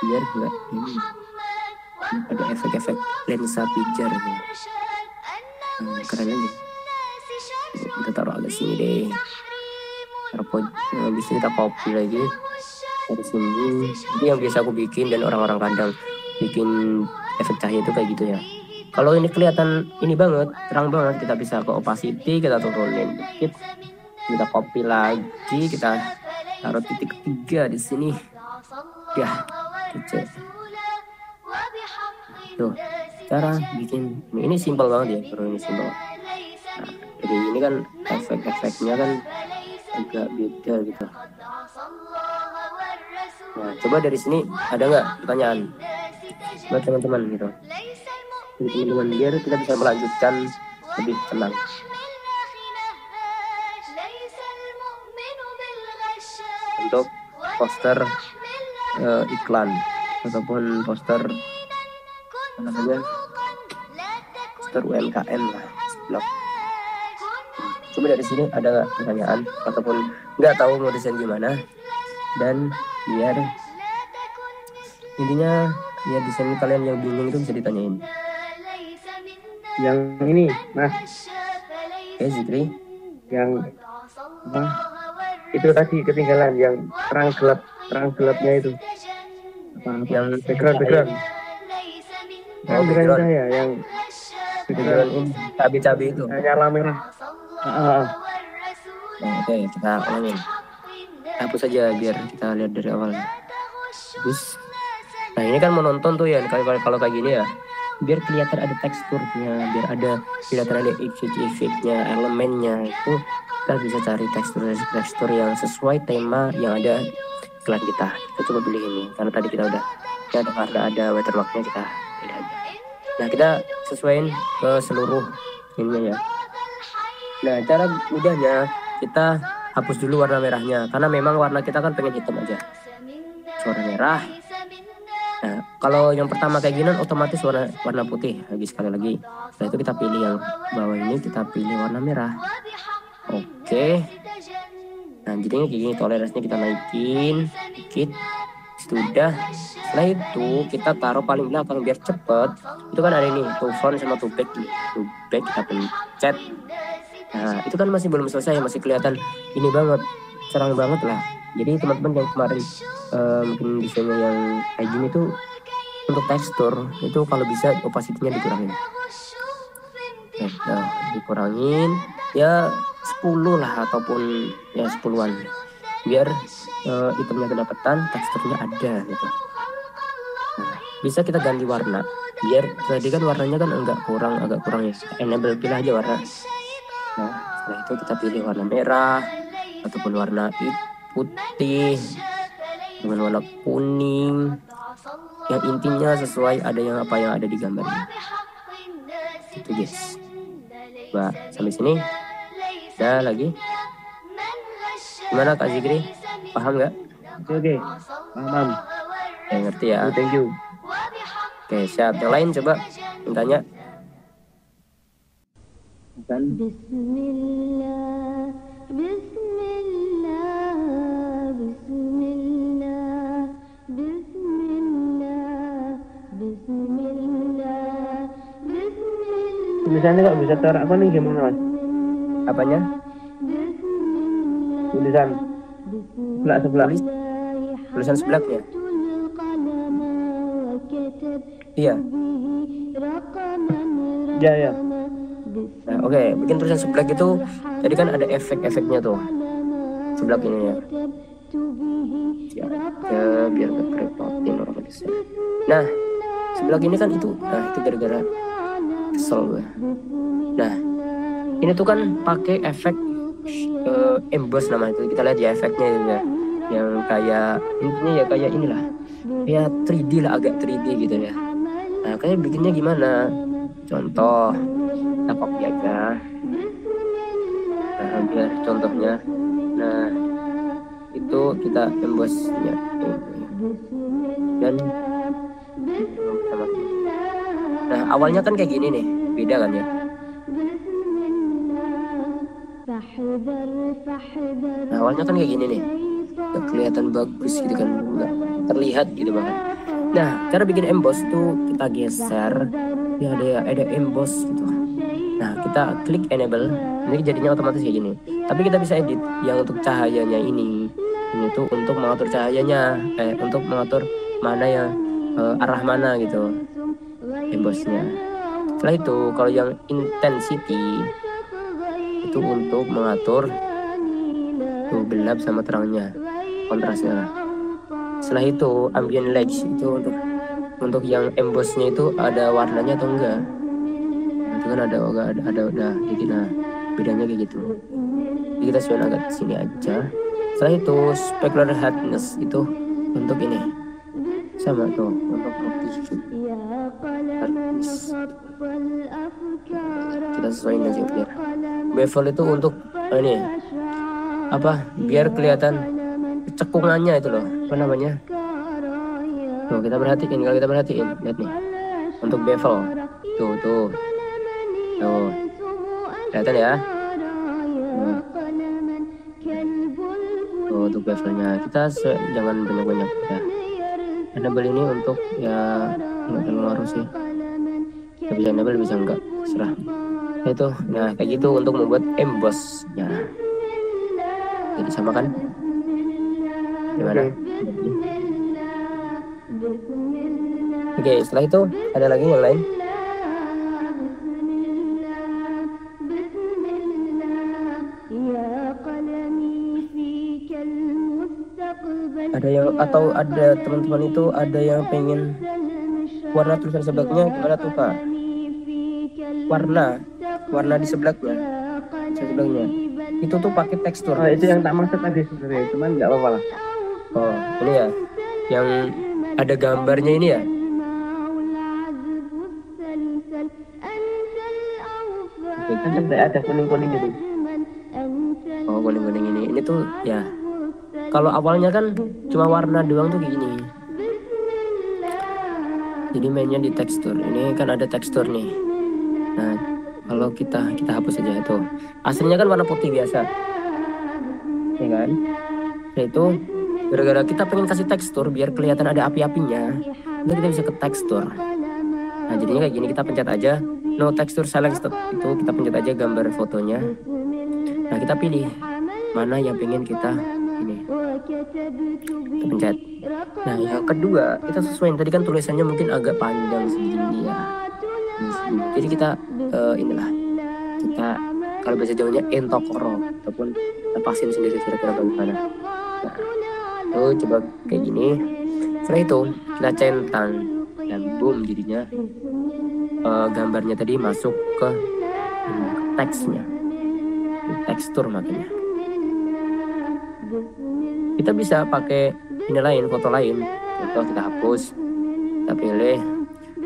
Speaker 1: biar enggak ini ada efek-efek lensa pijar gitu. Keren aja. Kita taruh agak sini deh, habis itu kita copy lagi dari sini. Ini yang biasa aku bikin dan orang-orang kadang bikin efek cahaya itu kayak gitu ya. Kalau ini kelihatan ini banget, terang banget, kita bisa ke opacity, kita turunin dikit, kita copy lagi, kita taruh titik 3 di sini. Ya, kecil. Tuh, cara bikin ini simpel banget ya, bro, ini simpel. Nah, jadi ini kan efek-efeknya kan agak beda gitu. Nah, coba dari sini ada nggak pertanyaan buat teman-teman gitu? Jadi teman-teman biar kita bisa melanjutkan lebih tenang. Untuk poster iklan ataupun poster apa namanya, poster UMKM lah, blog. Coba dari sini ada nggak pertanyaan ataupun nggak tahu mau desain gimana, dan biar intinya ya desain kalian yang bingung itu bisa ditanyain.
Speaker 2: Yang ini Mas,
Speaker 1: Zikri,
Speaker 2: yang apa itu tadi ketinggalan, yang terang gelapnya itu apa
Speaker 1: yang
Speaker 2: background
Speaker 1: background
Speaker 2: saya yang
Speaker 1: background ini cabai itu
Speaker 2: nyala merah.
Speaker 1: Oke, kita ulangin, hapus aja biar kita lihat dari awal. Terus nah ini kan menonton tuh ya, kalau kayak gini ya, biar kelihatan ada teksturnya, biar kelihatan ada efek-efeknya, elemennya, itu kita bisa cari tekstur yang sesuai tema yang ada iklan kita. Kita coba pilih ini, karena tadi kita udah ada watermarknya, kita pilih aja. Nah kita sesuaiin ke seluruh ininya ya. Nah cara mudahnya kita hapus dulu warna merahnya, karena memang warna kita kan pengen hitam aja, warna merah. Nah, kalau yang pertama kayak gini otomatis warna putih lagi sekali lagi. Setelah itu kita pilih yang bawah ini, kita pilih warna merah. Oke. Nah, jadinya kayak gini, toleransinya kita naikin dikit. Sudah. Setelah itu kita taruh paling belakang biar cepet. Itu kan ada ini, to front sama to back. To back kita pencet. Nah, itu kan masih belum selesai, masih kelihatan ini banget, cerang banget lah. Jadi teman-teman yang kemarin mungkin desainnya yang kayak gini tuh, untuk tekstur itu kalau bisa opacity-nya dikurangin. Nah, dikurangin ya 10 lah, ataupun ya 10-an, biar itemnya kedapatan, teksturnya ada gitu. Nah, bisa kita ganti warna, biar tadi kan warnanya kan agak kurang ya, enable, pilih aja warna. Nah setelah itu kita pilih warna merah ataupun warna putih dengan warna kuning, yang intinya sesuai ada yang apa yang ada di gambar ini. Itu guys. Coba sampai sini. Ada lagi? Gimana Kak Zikri? Paham nggak?
Speaker 2: Oke, paham.
Speaker 1: Ya, ngerti ya.
Speaker 2: Thank you.
Speaker 1: Oke, siap. Yang lain coba tanya.
Speaker 2: Dan
Speaker 3: Bismillah, Bismillah, Bismillah, Bismillah, Bismillah, Bismillah.
Speaker 2: tulisannya kok bisa terak apa nih gimana mas?
Speaker 1: Apanya?
Speaker 2: Tulisan sebelah.
Speaker 1: Tulisan sebelaknya. Iya.
Speaker 2: Ya.
Speaker 1: Nah, oke, bikin tulisan seblak itu tadi kan ada efek-efeknya tuh. Seblak ini ya. Ya, biar gak kerepotin orang desain. Nah, seblak ini kan itu gara-gara kesel gue. Nah, ini tuh kan pakai efek emboss namanya itu. Kita lihat ya efeknya ya. Yang kayak intinya ya kayak inilah. Ya 3D lah, agak 3D gitu ya. Nah, kayak bikinnya gimana? Contoh, kita copy aja. Nah, biar contohnya. Nah, itu kita embossnya dan nah awalnya kan kayak gini nih, beda kan ya. Nah, awalnya kan kayak gini nih, nggak kelihatan bagus gitu kan, nggak terlihat gitu banget. Nah, cara bikin emboss tuh kita geser ya, ada emboss gitu. Nah, kita klik enable, ini jadinya otomatis kayak gini. Tapi kita bisa edit yang untuk cahayanya ini tuh untuk mengatur cahayanya, untuk mengatur mana yang arah mana gitu embossnya. Setelah itu kalau yang intensity itu untuk mengatur tuh gelap sama terangnya, kontrasnya. Setelah itu ambient light itu untuk yang embossnya itu ada warnanya atau enggak. Itu kan ada udah jadi. Nah, bedanya kayak gitu. Jadi kita sesuaikan agak sini aja. Setelah itu specular hardness itu untuk ini sama tuh untuk hardness. Kita sesuaikan aja biar bevel itu untuk ini apa, biar kelihatan cekungannya itu loh, apa namanya tuh. Kita perhatiin, kalau kita perhatiin lihat nih untuk bevel tuh kelihatan ya. Tuh, untuk bevelnya kita jangan banyak-banyak ya. Enable ini untuk ya nggak terlalu ngaruh sih, kita bisa enable bisa enggak serah itu. Nah, kayak gitu untuk membuat emboss ya. Jadi sama kan gimana? Oke, setelah itu ada lagi yang lain. Ada yang atau ada teman-teman itu ada yang pengen warna tulisan sebelaknya gimana tuh Pak? Warna di sebelaknya itu tuh pakai tekstur.
Speaker 2: Oh, itu yang tak maksud tadi sebenarnya, cuman nggak apa-apa lah.
Speaker 1: Oh, ini ya yang ada gambarnya ini ya.
Speaker 2: Kan ada kuning-kuning gitu.
Speaker 1: Oh, kuning-kuning ini tuh ya. Kalau awalnya kan cuma warna doang tuh kayak gini. Jadi mainnya di tekstur. Ini kan ada tekstur nih. Nah, kalau kita hapus aja itu. Aslinya kan warna putih biasa. Ya kan? Nah, itu gara-gara kita pengen kasih tekstur biar kelihatan ada api-apinya. Ini kita bisa ke tekstur. Nah, jadinya kayak gini, kita pencet aja no texture selected. Itu kita pencet aja gambar fotonya. Nah, kita pilih mana yang pengen kita ini. Kita pencet. Nah, yang kedua kita sesuaiin, tadi kan tulisannya mungkin agak panjang segini ya. Jadi kita inilah kita kalau bahasa Jawanya entokoro ataupun lepasin sendiri kira-kira bagaimana. Nah, coba kayak gini. Setelah itu kita centang dan boom, jadinya gambarnya tadi masuk ke teksnya, tekstur makanya. Kita bisa pakai ini lain, foto lain. Contoh kita hapus, kita pilih.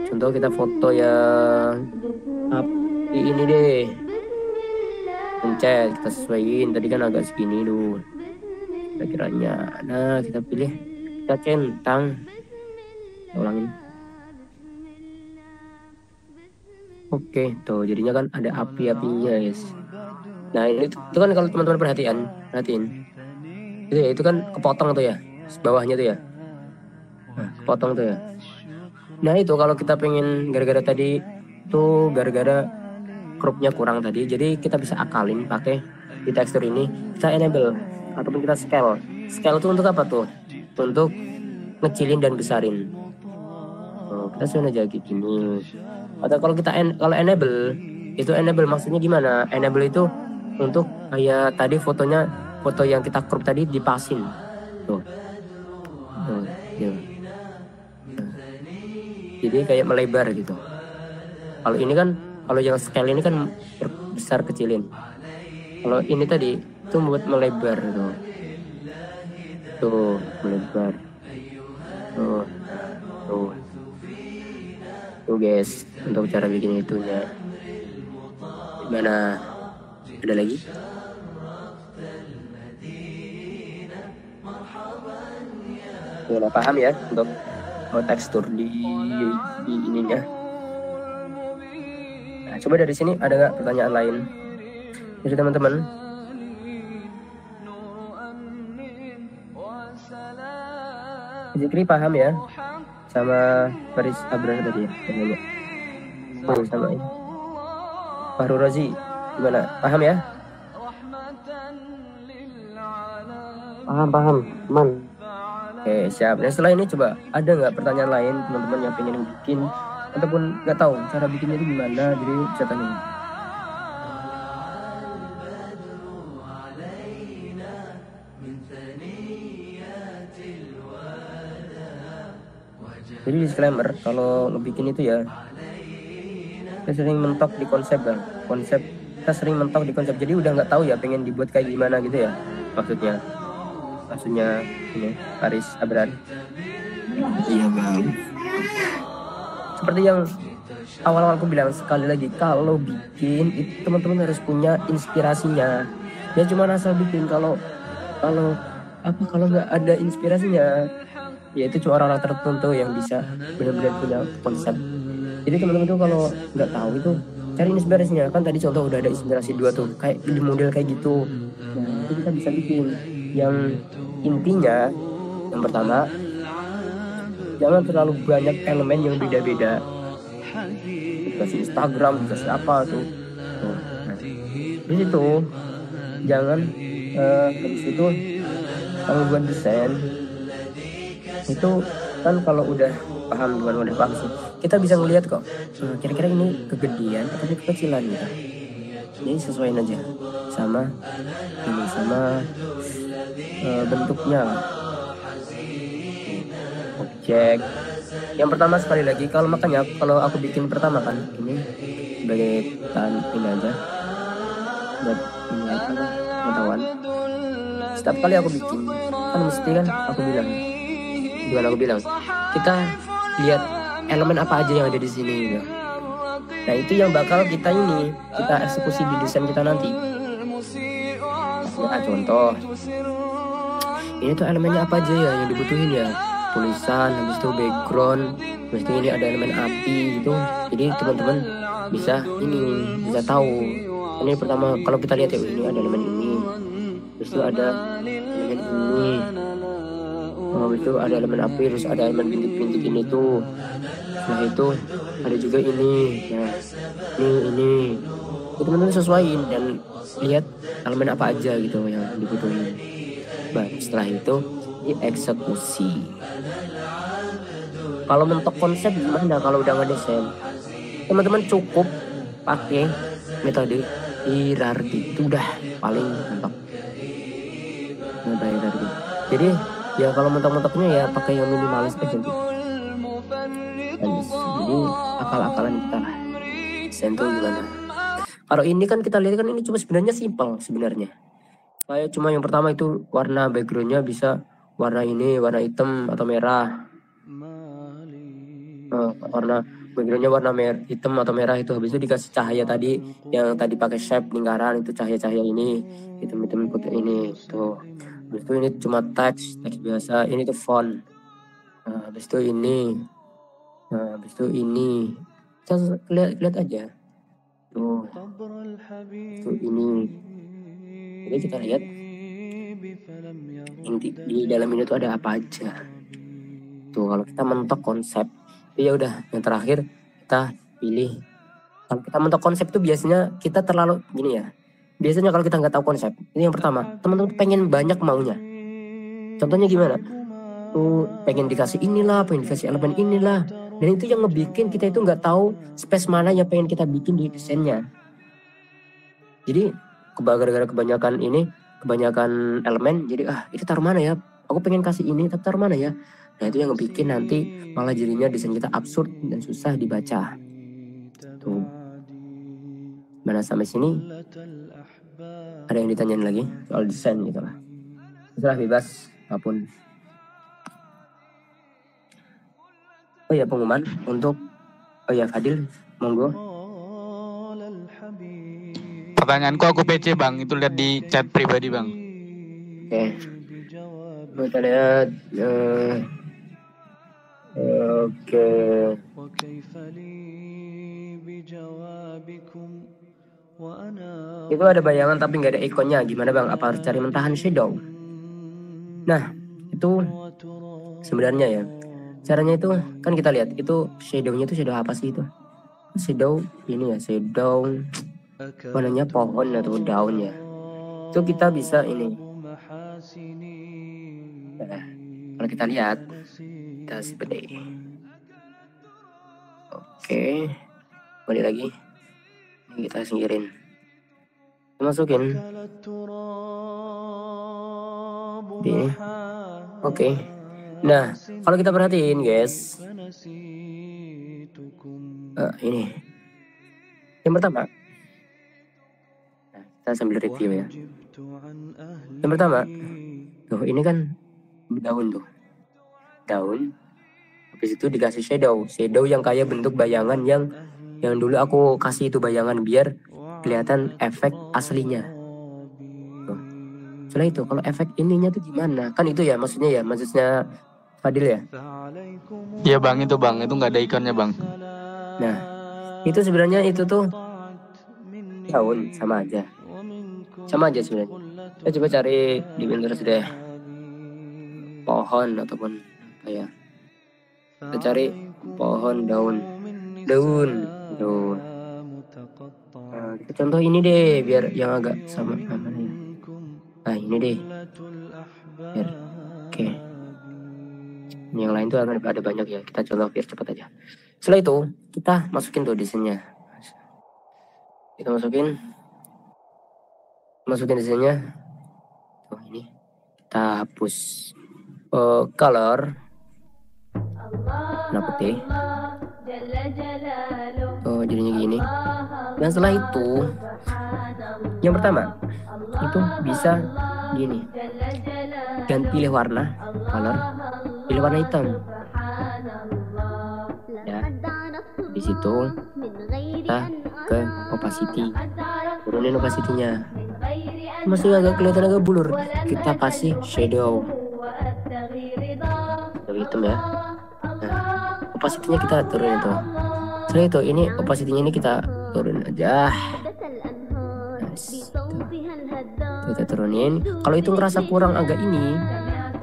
Speaker 1: Contoh kita foto yang ini deh, pencet, kita sesuaiin. Tadi kan agak segini dulu kira-kiranya. Nah, kita pilih, kita centang, ulangin. Oke, tuh jadinya kan ada api-apinya, guys. Nah, itu kan kalau teman-teman perhatiin. Itu ya, itu kan kepotong tuh ya, bawahnya tuh ya. Nah, kepotong tuh ya. Nah, itu kalau kita pengen gara-gara tadi tuh gara-gara cropnya kurang tadi, jadi kita bisa akalin pakai di tekstur ini, kita enable ataupun kita scale. Scale itu untuk apa tuh? Untuk ngecilin dan besarin. Kita sudah jadi gini. Atau kalau kita kalau enable, itu enable maksudnya gimana? Enable itu untuk kayak tadi foto yang kita crop tadi dipasin. Tuh. Ya. Jadi kayak melebar gitu. Kalau ini kan, kalau yang scale ini kan besar kecilin. Kalau ini tadi itu buat melebar tuh. Tuh, melebar. Tuh. Tuh guys, untuk cara bikin itunya. Gimana? Ada lagi? Udah paham ya untuk tekstur di ininya. Nah, coba dari sini ada nggak pertanyaan lain dari teman-teman? Zikri paham ya sama Faris Abrar tadi ya? Sama ini Fahru Razi gimana? Paham ya?
Speaker 2: Paham, man.
Speaker 1: Oke, siap. Dan setelah ini coba ada nggak pertanyaan lain teman-teman yang pengen bikin ataupun nggak tahu cara bikinnya itu gimana, jadi bisa tanya. Jadi disclaimer, kalau ngebikin itu ya kita sering mentok di konsep kan, kita sering mentok di konsep, jadi udah nggak tahu ya pengen dibuat kayak gimana gitu ya, maksudnya ini Faris Abrar.
Speaker 2: Iya bang.
Speaker 1: Seperti yang awal-awal aku bilang, sekali lagi kalau bikin itu teman-teman harus punya inspirasinya. Ya cuma asal bikin, kalau nggak ada inspirasinya, ya itu cuma orang-orang tertentu yang bisa benar-benar punya konsep. Jadi teman-teman tuh kalau nggak tahu itu cari inspirasinya. Kan tadi contoh udah ada inspirasi 2 tuh, kayak di model kayak gitu. Nah itu kita bisa bikin. Yang intinya yang pertama, jangan terlalu banyak elemen yang beda-beda. Dikasih Instagram, dikasih apa tuh. Nah, di situ jangan habis itu kalau buat desain itu kan kalau udah paham sih, kita bisa ngelihat kok kira-kira ini kegedean atau kekecilan gitu. Jadi sesuaiin aja sama ini, sama bentuknya, objek. Yang pertama sekali lagi, makanya kalau aku bikin pertama kan ini sebagai ini aja buat ini pengetahuan. Setiap kali aku bikin kan mesti kan aku bilang kita lihat elemen apa aja yang ada di sini gitu. Nah itu yang bakal kita eksekusi di desain kita nanti. Nah, contoh ini tuh elemennya apa aja ya yang dibutuhin ya, tulisan, habis itu background, habis itu ini ada elemen api gitu. Jadi teman-teman bisa tahu ini pertama kalau kita lihat ya, ini ada elemen ini, habis itu ada elemen ini, habis itu ada elemen api, terus ada elemen bintik-bintik ini tuh. Nah itu ada juga ini. Nah ini teman-teman sesuaiin dan lihat elemen apa aja gitu yang dibutuhin. Bah, setelah itu dieksekusi. Kalau mentok konsep gimana kalau udah ngedesain? Teman-teman cukup pakai metode hierarki, itu udah paling mentok. Metode hierarki. Jadi ya kalau mentok-mentoknya ya pakai yang minimalis aja gitu. Jadi akal-akalan kita lah. Desain tuh gimana? Kalau ini kan kita lihat kan ini cuma sebenarnya simpel sebenarnya. Kayak cuma yang pertama itu warna backgroundnya bisa warna ini, warna hitam atau merah. Warna backgroundnya warna hitam atau merah itu. Habis itu dikasih cahaya tadi yang tadi pakai shape lingkaran, itu cahaya-cahaya ini, hitam-hitam putih ini tuh. Habis itu ini cuma teks biasa, ini tuh font. Habis itu ini. Habis itu ini. Kita lihat aja. tuh ini. Jadi kita lihat di dalam ini tuh ada apa aja. Tuh kalau kita mentok konsep, ya udah yang terakhir kita pilih. Kalau kita mentok konsep itu biasanya kita terlalu gini ya. Biasanya kalau kita nggak tahu konsep, ini yang pertama, teman-teman pengen banyak maunya. Contohnya gimana? Tuh pengen dikasih inilah, pengen dikasih elemen inilah, dan itu yang ngebikin kita itu nggak tahu space mana yang pengen kita bikin di desainnya. Jadi gara-gara kebanyakan elemen, jadi itu taruh mana ya? Aku pengen kasih ini, tapi taruh mana ya? Nah itu yang ngebikin nanti malah jadinya desain kita absurd dan susah dibaca. Tuh. Mana sampai sini? Ada yang ditanyain lagi soal desain gitu lah. Terserah bebas apapun. Oh ya pengumuman untuk Fadil, monggo.
Speaker 4: Pertanyaanku aku PC bang, itu lihat di chat pribadi bang.
Speaker 1: Oke. Kita lihat. Oke. Itu ada bayangan tapi nggak ada ikonnya. Gimana bang? Apa harus cari mentahan shadow? Nah itu sebenarnya ya. Caranya itu kan kita lihat itu shadownya itu shadow apa sih itu? Shadow ini ya, shadow warnanya pohon atau daunnya. Itu kita bisa ini. Nah, kalau kita lihat kita seperti oke, balik lagi. Ini kita singkirin. Kita masukin. Ini. Oke. Nah, kalau kita perhatiin guys, ini yang pertama. Nah, kita sambil review ya. Yang pertama, tuh ini kan daun tuh, daun. Habis itu dikasih shadow yang kayak bentuk bayangan yang dulu aku kasih itu bayangan biar kelihatan efek aslinya. Tuh. Setelah itu, kalau efek ininya tuh gimana? Kan itu ya maksudnya Fadil ya?
Speaker 4: Iya bang, itu nggak ada ikonnya bang.
Speaker 1: Nah, itu sebenarnya itu tuh daun sama aja sebenarnya. Kita coba cari di Pinterest deh, pohon ataupun apa ya? Kita cari pohon daun. Nah, kita contoh ini deh biar yang agak sama namanya. Nah ini deh, biar oke. Yang lain tuh ada banyak ya. Kita contoh biar cepat aja. Setelah itu kita masukin tuh desainnya. Kita masukin desainnya. Tuh ini kita hapus color warna putih. Oh jadinya gini. Dan setelah itu yang pertama itu bisa gini. Dan pilih warna color, pilih warna hitam. Ya. Di situ kita ke opacity. Turunin opacity-nya. Masih agak kelihatan agak blur. Kita kasih shadow. Shadow hitam ya. Nah, opacity-nya kita turunin tuh. Setelah itu ini opacity-nya ini kita turunin aja. Kita turunin. Kalau itu ngerasa kurang agak ini,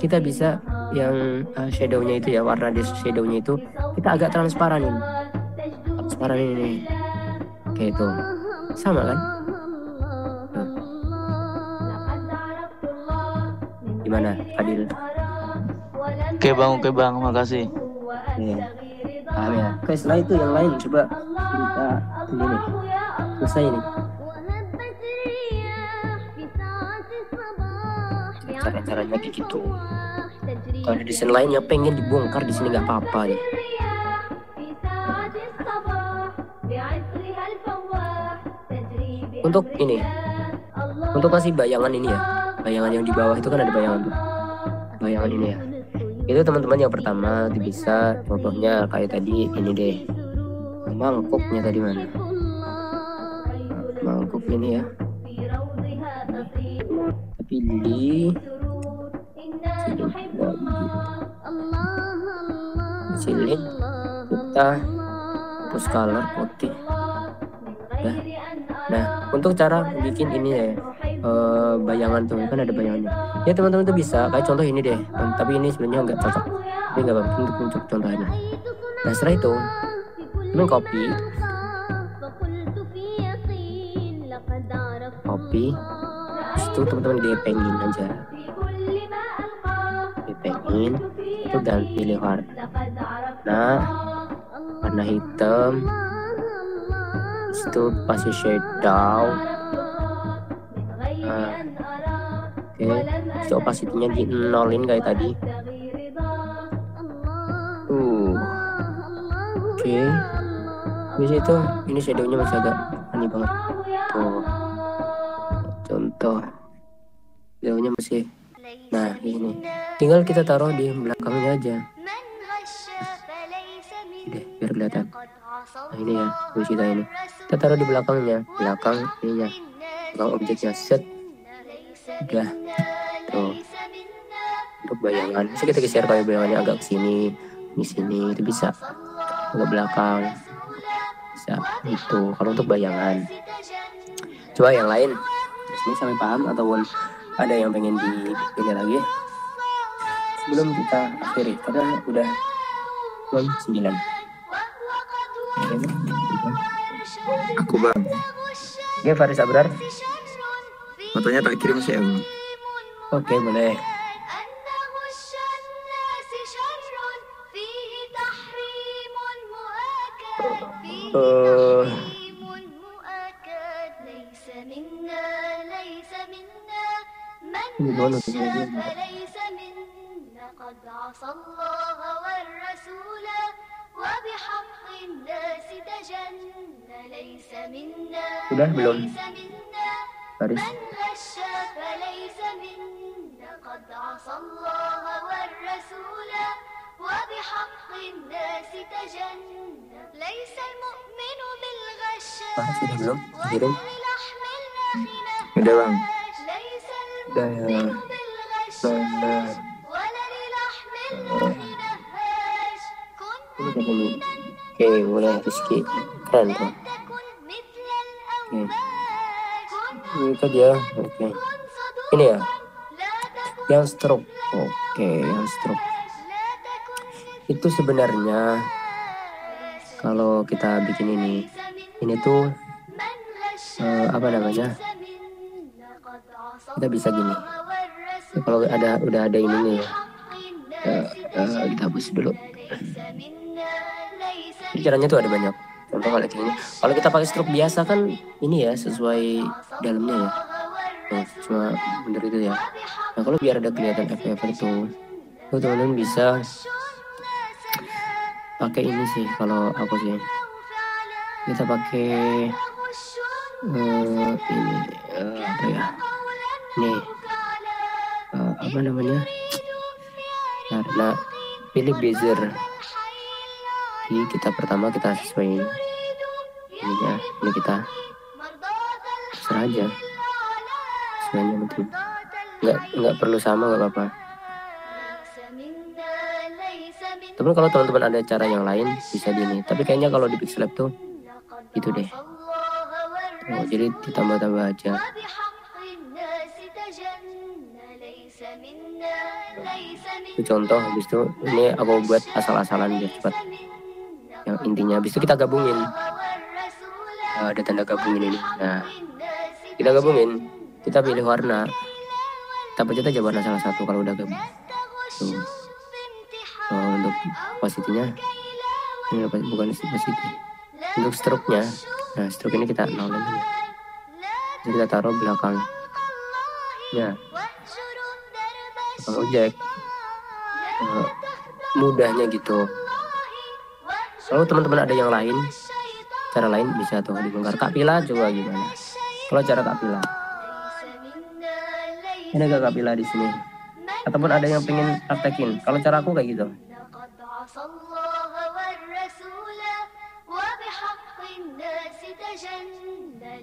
Speaker 1: kita bisa yang shadow-nya itu ya, warna di shadow-nya itu kita agak transparanin. Transparanin ini. Kayak itu. Sama kan? Gimana, Fadil?
Speaker 4: Oke bang, makasih.
Speaker 1: Ya. Paham ya? Oke, setelah itu yang lain coba kita ini selesai nih. Cara-caranya kayak gitu. Kalau ada desain lain yang pengen dibongkar di sini nggak apa-apa ya. Untuk ini, untuk kasih bayangan ini ya, bayangan yang di bawah itu kan ada bayangan tuh, bayangan ini ya. Itu teman-teman yang pertama bisa contohnya kayak tadi ini deh, mangkuknya tadi mana? Mangkuk ini ya. Tapi di sini kita hapus color putih ya. Nah, untuk cara bikin ini ya, bayangan tuh kan ada bayangannya. Ya teman-teman tuh bisa kayak contoh ini deh, tapi ini sebenarnya nggak cocok. Tapi nggak apa-apa untuk contoh aja. Nah setelah itu, teman copy, terus itu teman-teman dipengin aja, dipengin, itu dan pilih warna hitam. Itu kasih shadow. Oke, opacity-nya di nolin kayak tadi. Oke. Habis itu ini shadow-nya masih agak aneh banget. Tuh. Contoh. Shadow-nya masih. Nah, ini. Tinggal kita taruh di belakangnya aja. Deh, biar kelihatan. Nah, ini ya, kita ini. Kita taruh di belakangnya, belakang ininya, belakang objeknya, set. Udah, tuh. Untuk bayangan, bisa kita geser kayak bayangannya agak ke sini, di sini, itu bisa. Agak belakang, bisa. Itu kalau untuk bayangan. Coba yang lain, di sini sampai paham ataupun ada yang pengen ini lagi? Sebelum kita akhiri, karena udah jam 9.
Speaker 2: Aku bang.
Speaker 1: Oke, Faris Abrar.
Speaker 2: Fotonya tak kirim sih bang.
Speaker 1: Oke, boleh. Ini bonus. Udah belum? Faris. Faris udah belum? Kirim.
Speaker 2: Udah bang.
Speaker 1: Udah ya. Benar. Oke, mulai Rizky. Keren tuh. Oke. Itu dia. Oke. Ini ya. Yang stroke. Oke, yang stroke. Itu sebenarnya kalau kita bikin ini tuh apa namanya? Kita bisa gini. Kalau udah ada ininya ya. Kita hapus dulu. Jadi caranya tuh ada banyak. Contoh kalau ini, kalau kita pakai stroke biasa kan ini ya sesuai dalamnya ya. Nah, cuma bener itu ya. Nah kalau biar ada kelihatan efek-efek tuh teman-teman bisa pakai ini sih. Kalau aku sih kita pakai ini apa ya? Nih apa namanya? Karena pilih bezier. Jadi kita pertama kita sesuaiin ini ya, ini kita serah aja sebenarnya betul, nggak perlu sama, nggak apa-apa. Tapi kalau teman-teman ada cara yang lain bisa gini, tapi kayaknya kalau di Pixellab tuh itu deh. Jadi ditambah-tambah aja. Itu contoh, habis itu ini aku buat asal-asalan biar cepat. Yang intinya habis itu kita gabungin. Ada tanda gabungin ini. Nah, kita gabungin, kita pilih warna. Kita pencet aja warna salah satu kalau udah gabung. Tuh. Untuk positinya ini bukan positi. Untuk stroke-nya, nah stroke ini kita nolin aja. Jadi kita taruh belakang. Ya. Belakang objek. Mudahnya gitu. Kalau teman-teman ada yang lain, cara lain bisa tuh dibongkar. Kak Pila coba gimana? Kalau cara Kak Pila, ini agak Kak Pila di sini. Ataupun ada yang pengen praktekin. Kalau cara aku kayak gitu.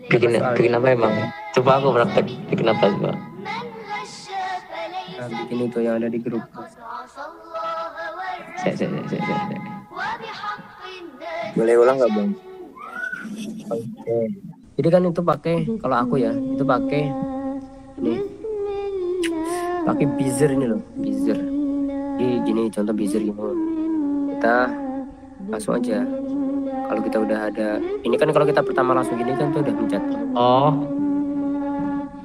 Speaker 5: Bikin apa emang? Coba aku praktek. Bikin apa coba?
Speaker 1: Nah, bikin itu yang ada di grup.
Speaker 5: Saya.
Speaker 2: Boleh ulang nggak bang? Oke.
Speaker 1: Jadi kan itu pakai, kalau aku ya itu pakai nih, pakai Beezer ini loh, Beezer. Jadi gini contoh Beezer gitu, kita langsung aja. Kalau kita udah ada ini kan, kalau kita pertama langsung gini kan tuh udah mencet.
Speaker 5: Oh,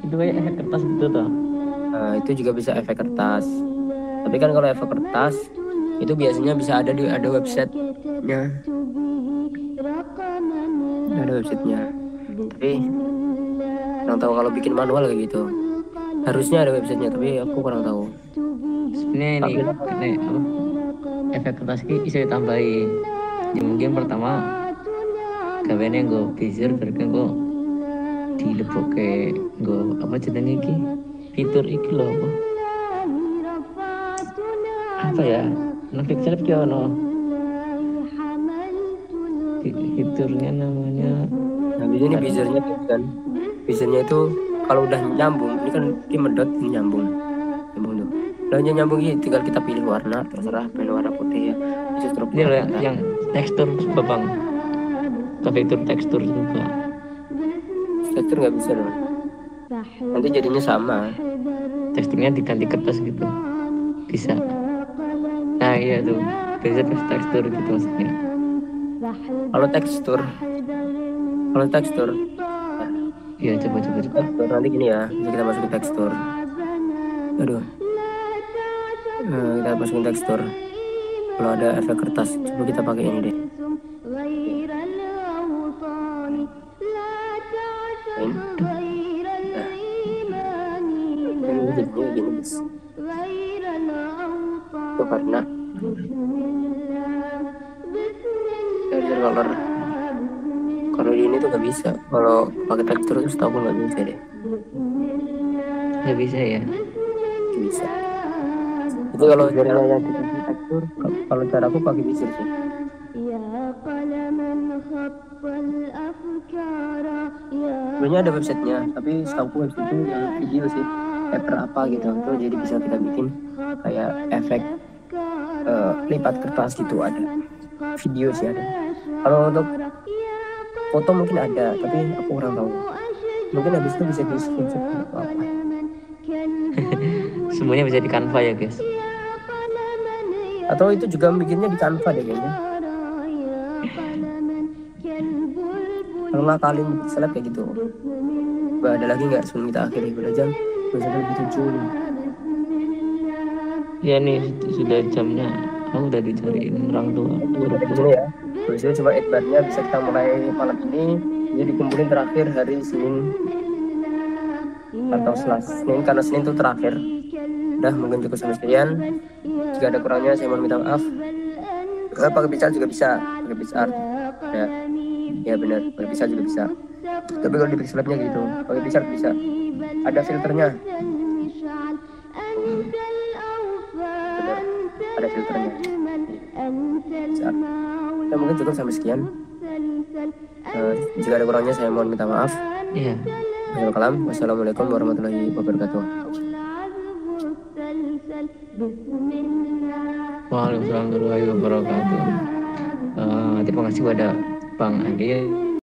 Speaker 5: itu kayak efek kertas gitu toh.
Speaker 1: Nah, itu juga bisa efek kertas. Tapi kan kalau efek kertas itu biasanya bisa ada websitenya. Ada websitenya. Tapi kurang tahu kalau bikin manual kayak gitu. Harusnya ada websitenya, tapi aku kurang tahu.
Speaker 5: Sebenarnya ini apa, efek kertas ini bisa ditambahin. Ya, mungkin pertama gaweane gue Beezer berarti gue dilebok ke gue apa jenenge iki fitur iki lho apa ya Pixel iki ono fiturnya namanya.
Speaker 1: Nah, biasanya Beezernya gitu kan. Beezernya itu kalau udah nyambung, ini kan di medot ini nyambung tuh. Udah nyambung ini tinggal kita pilih warna, terserah pilih warna putih ya. Bisa stroke
Speaker 5: Ini loh yang tekstur coba bang, ke fitur tekstur juga.
Speaker 1: tekstur nggak bisa loh. Nanti jadinya sama.
Speaker 5: Teksturnya diganti kertas gitu bisa. Nah iya tuh bisa tekstur gitu maksudnya.
Speaker 1: Kalau tekstur
Speaker 5: Iya coba
Speaker 1: tekstur nanti gini ya, bisa kita masukin tekstur. Aduh, kita masukin tekstur. Kalau ada efek kertas, coba kita pakai ini deh. Ini jadinya gini guys. Itu karena texture color. Kalau di ini tuh nggak bisa. Kalau pakai tekstur itu setahu nggak bisa deh.
Speaker 5: nggak bisa ya.
Speaker 1: Bisa. Itu kalau cara yang dikasih tekstur. Kalau cara aku pakai bisa sih. Sebenarnya ada websitenya, tapi setahu website itu yang video sih, paper apa gitu. Tuh jadi bisa kita bikin kayak efek lipat kertas gitu, ada video sih ada. Kalau untuk foto mungkin ada, tapi aku kurang tahu. Mungkin habis itu bisa di screenshot atau apa.
Speaker 5: Semuanya bisa di Canva ya guys.
Speaker 1: Atau itu juga bikinnya di Canva deh kayaknya. Kalau nggak kalian seleb kayak gitu. Ada lagi nggak sebelum kita akhiri jam? Sudah lebih 7 nih.
Speaker 5: Ya nih sudah jamnya. Aku udah dicariin orang tua.
Speaker 1: Ini ya. Biasanya coba adbarnya bisa kita mulai malam ini. Jadi dikumpulin terakhir hari Senin atau Selasa. Senin, karena Senin itu terakhir. Udah mungkin cukup sampai sekian. Jika ada kurangnya saya mohon minta maaf. Pakai pixel juga bisa, pakai pixel ya. Ya benar, pakai pixel juga bisa. Tapi kalau di pixel labnya gitu, pakai pixel bisa. Ada filternya. Benar, ada filternya. Pixel. Ya, mungkin cukup sampai sekian. Jika ada kurangnya saya mohon minta maaf.
Speaker 5: Iya.
Speaker 1: Wassalamualaikum warahmatullahi wabarakatuh.
Speaker 5: Waalaikumsalam warahmatullahi wabarakatuh. Terima kasih kepada Bang Ade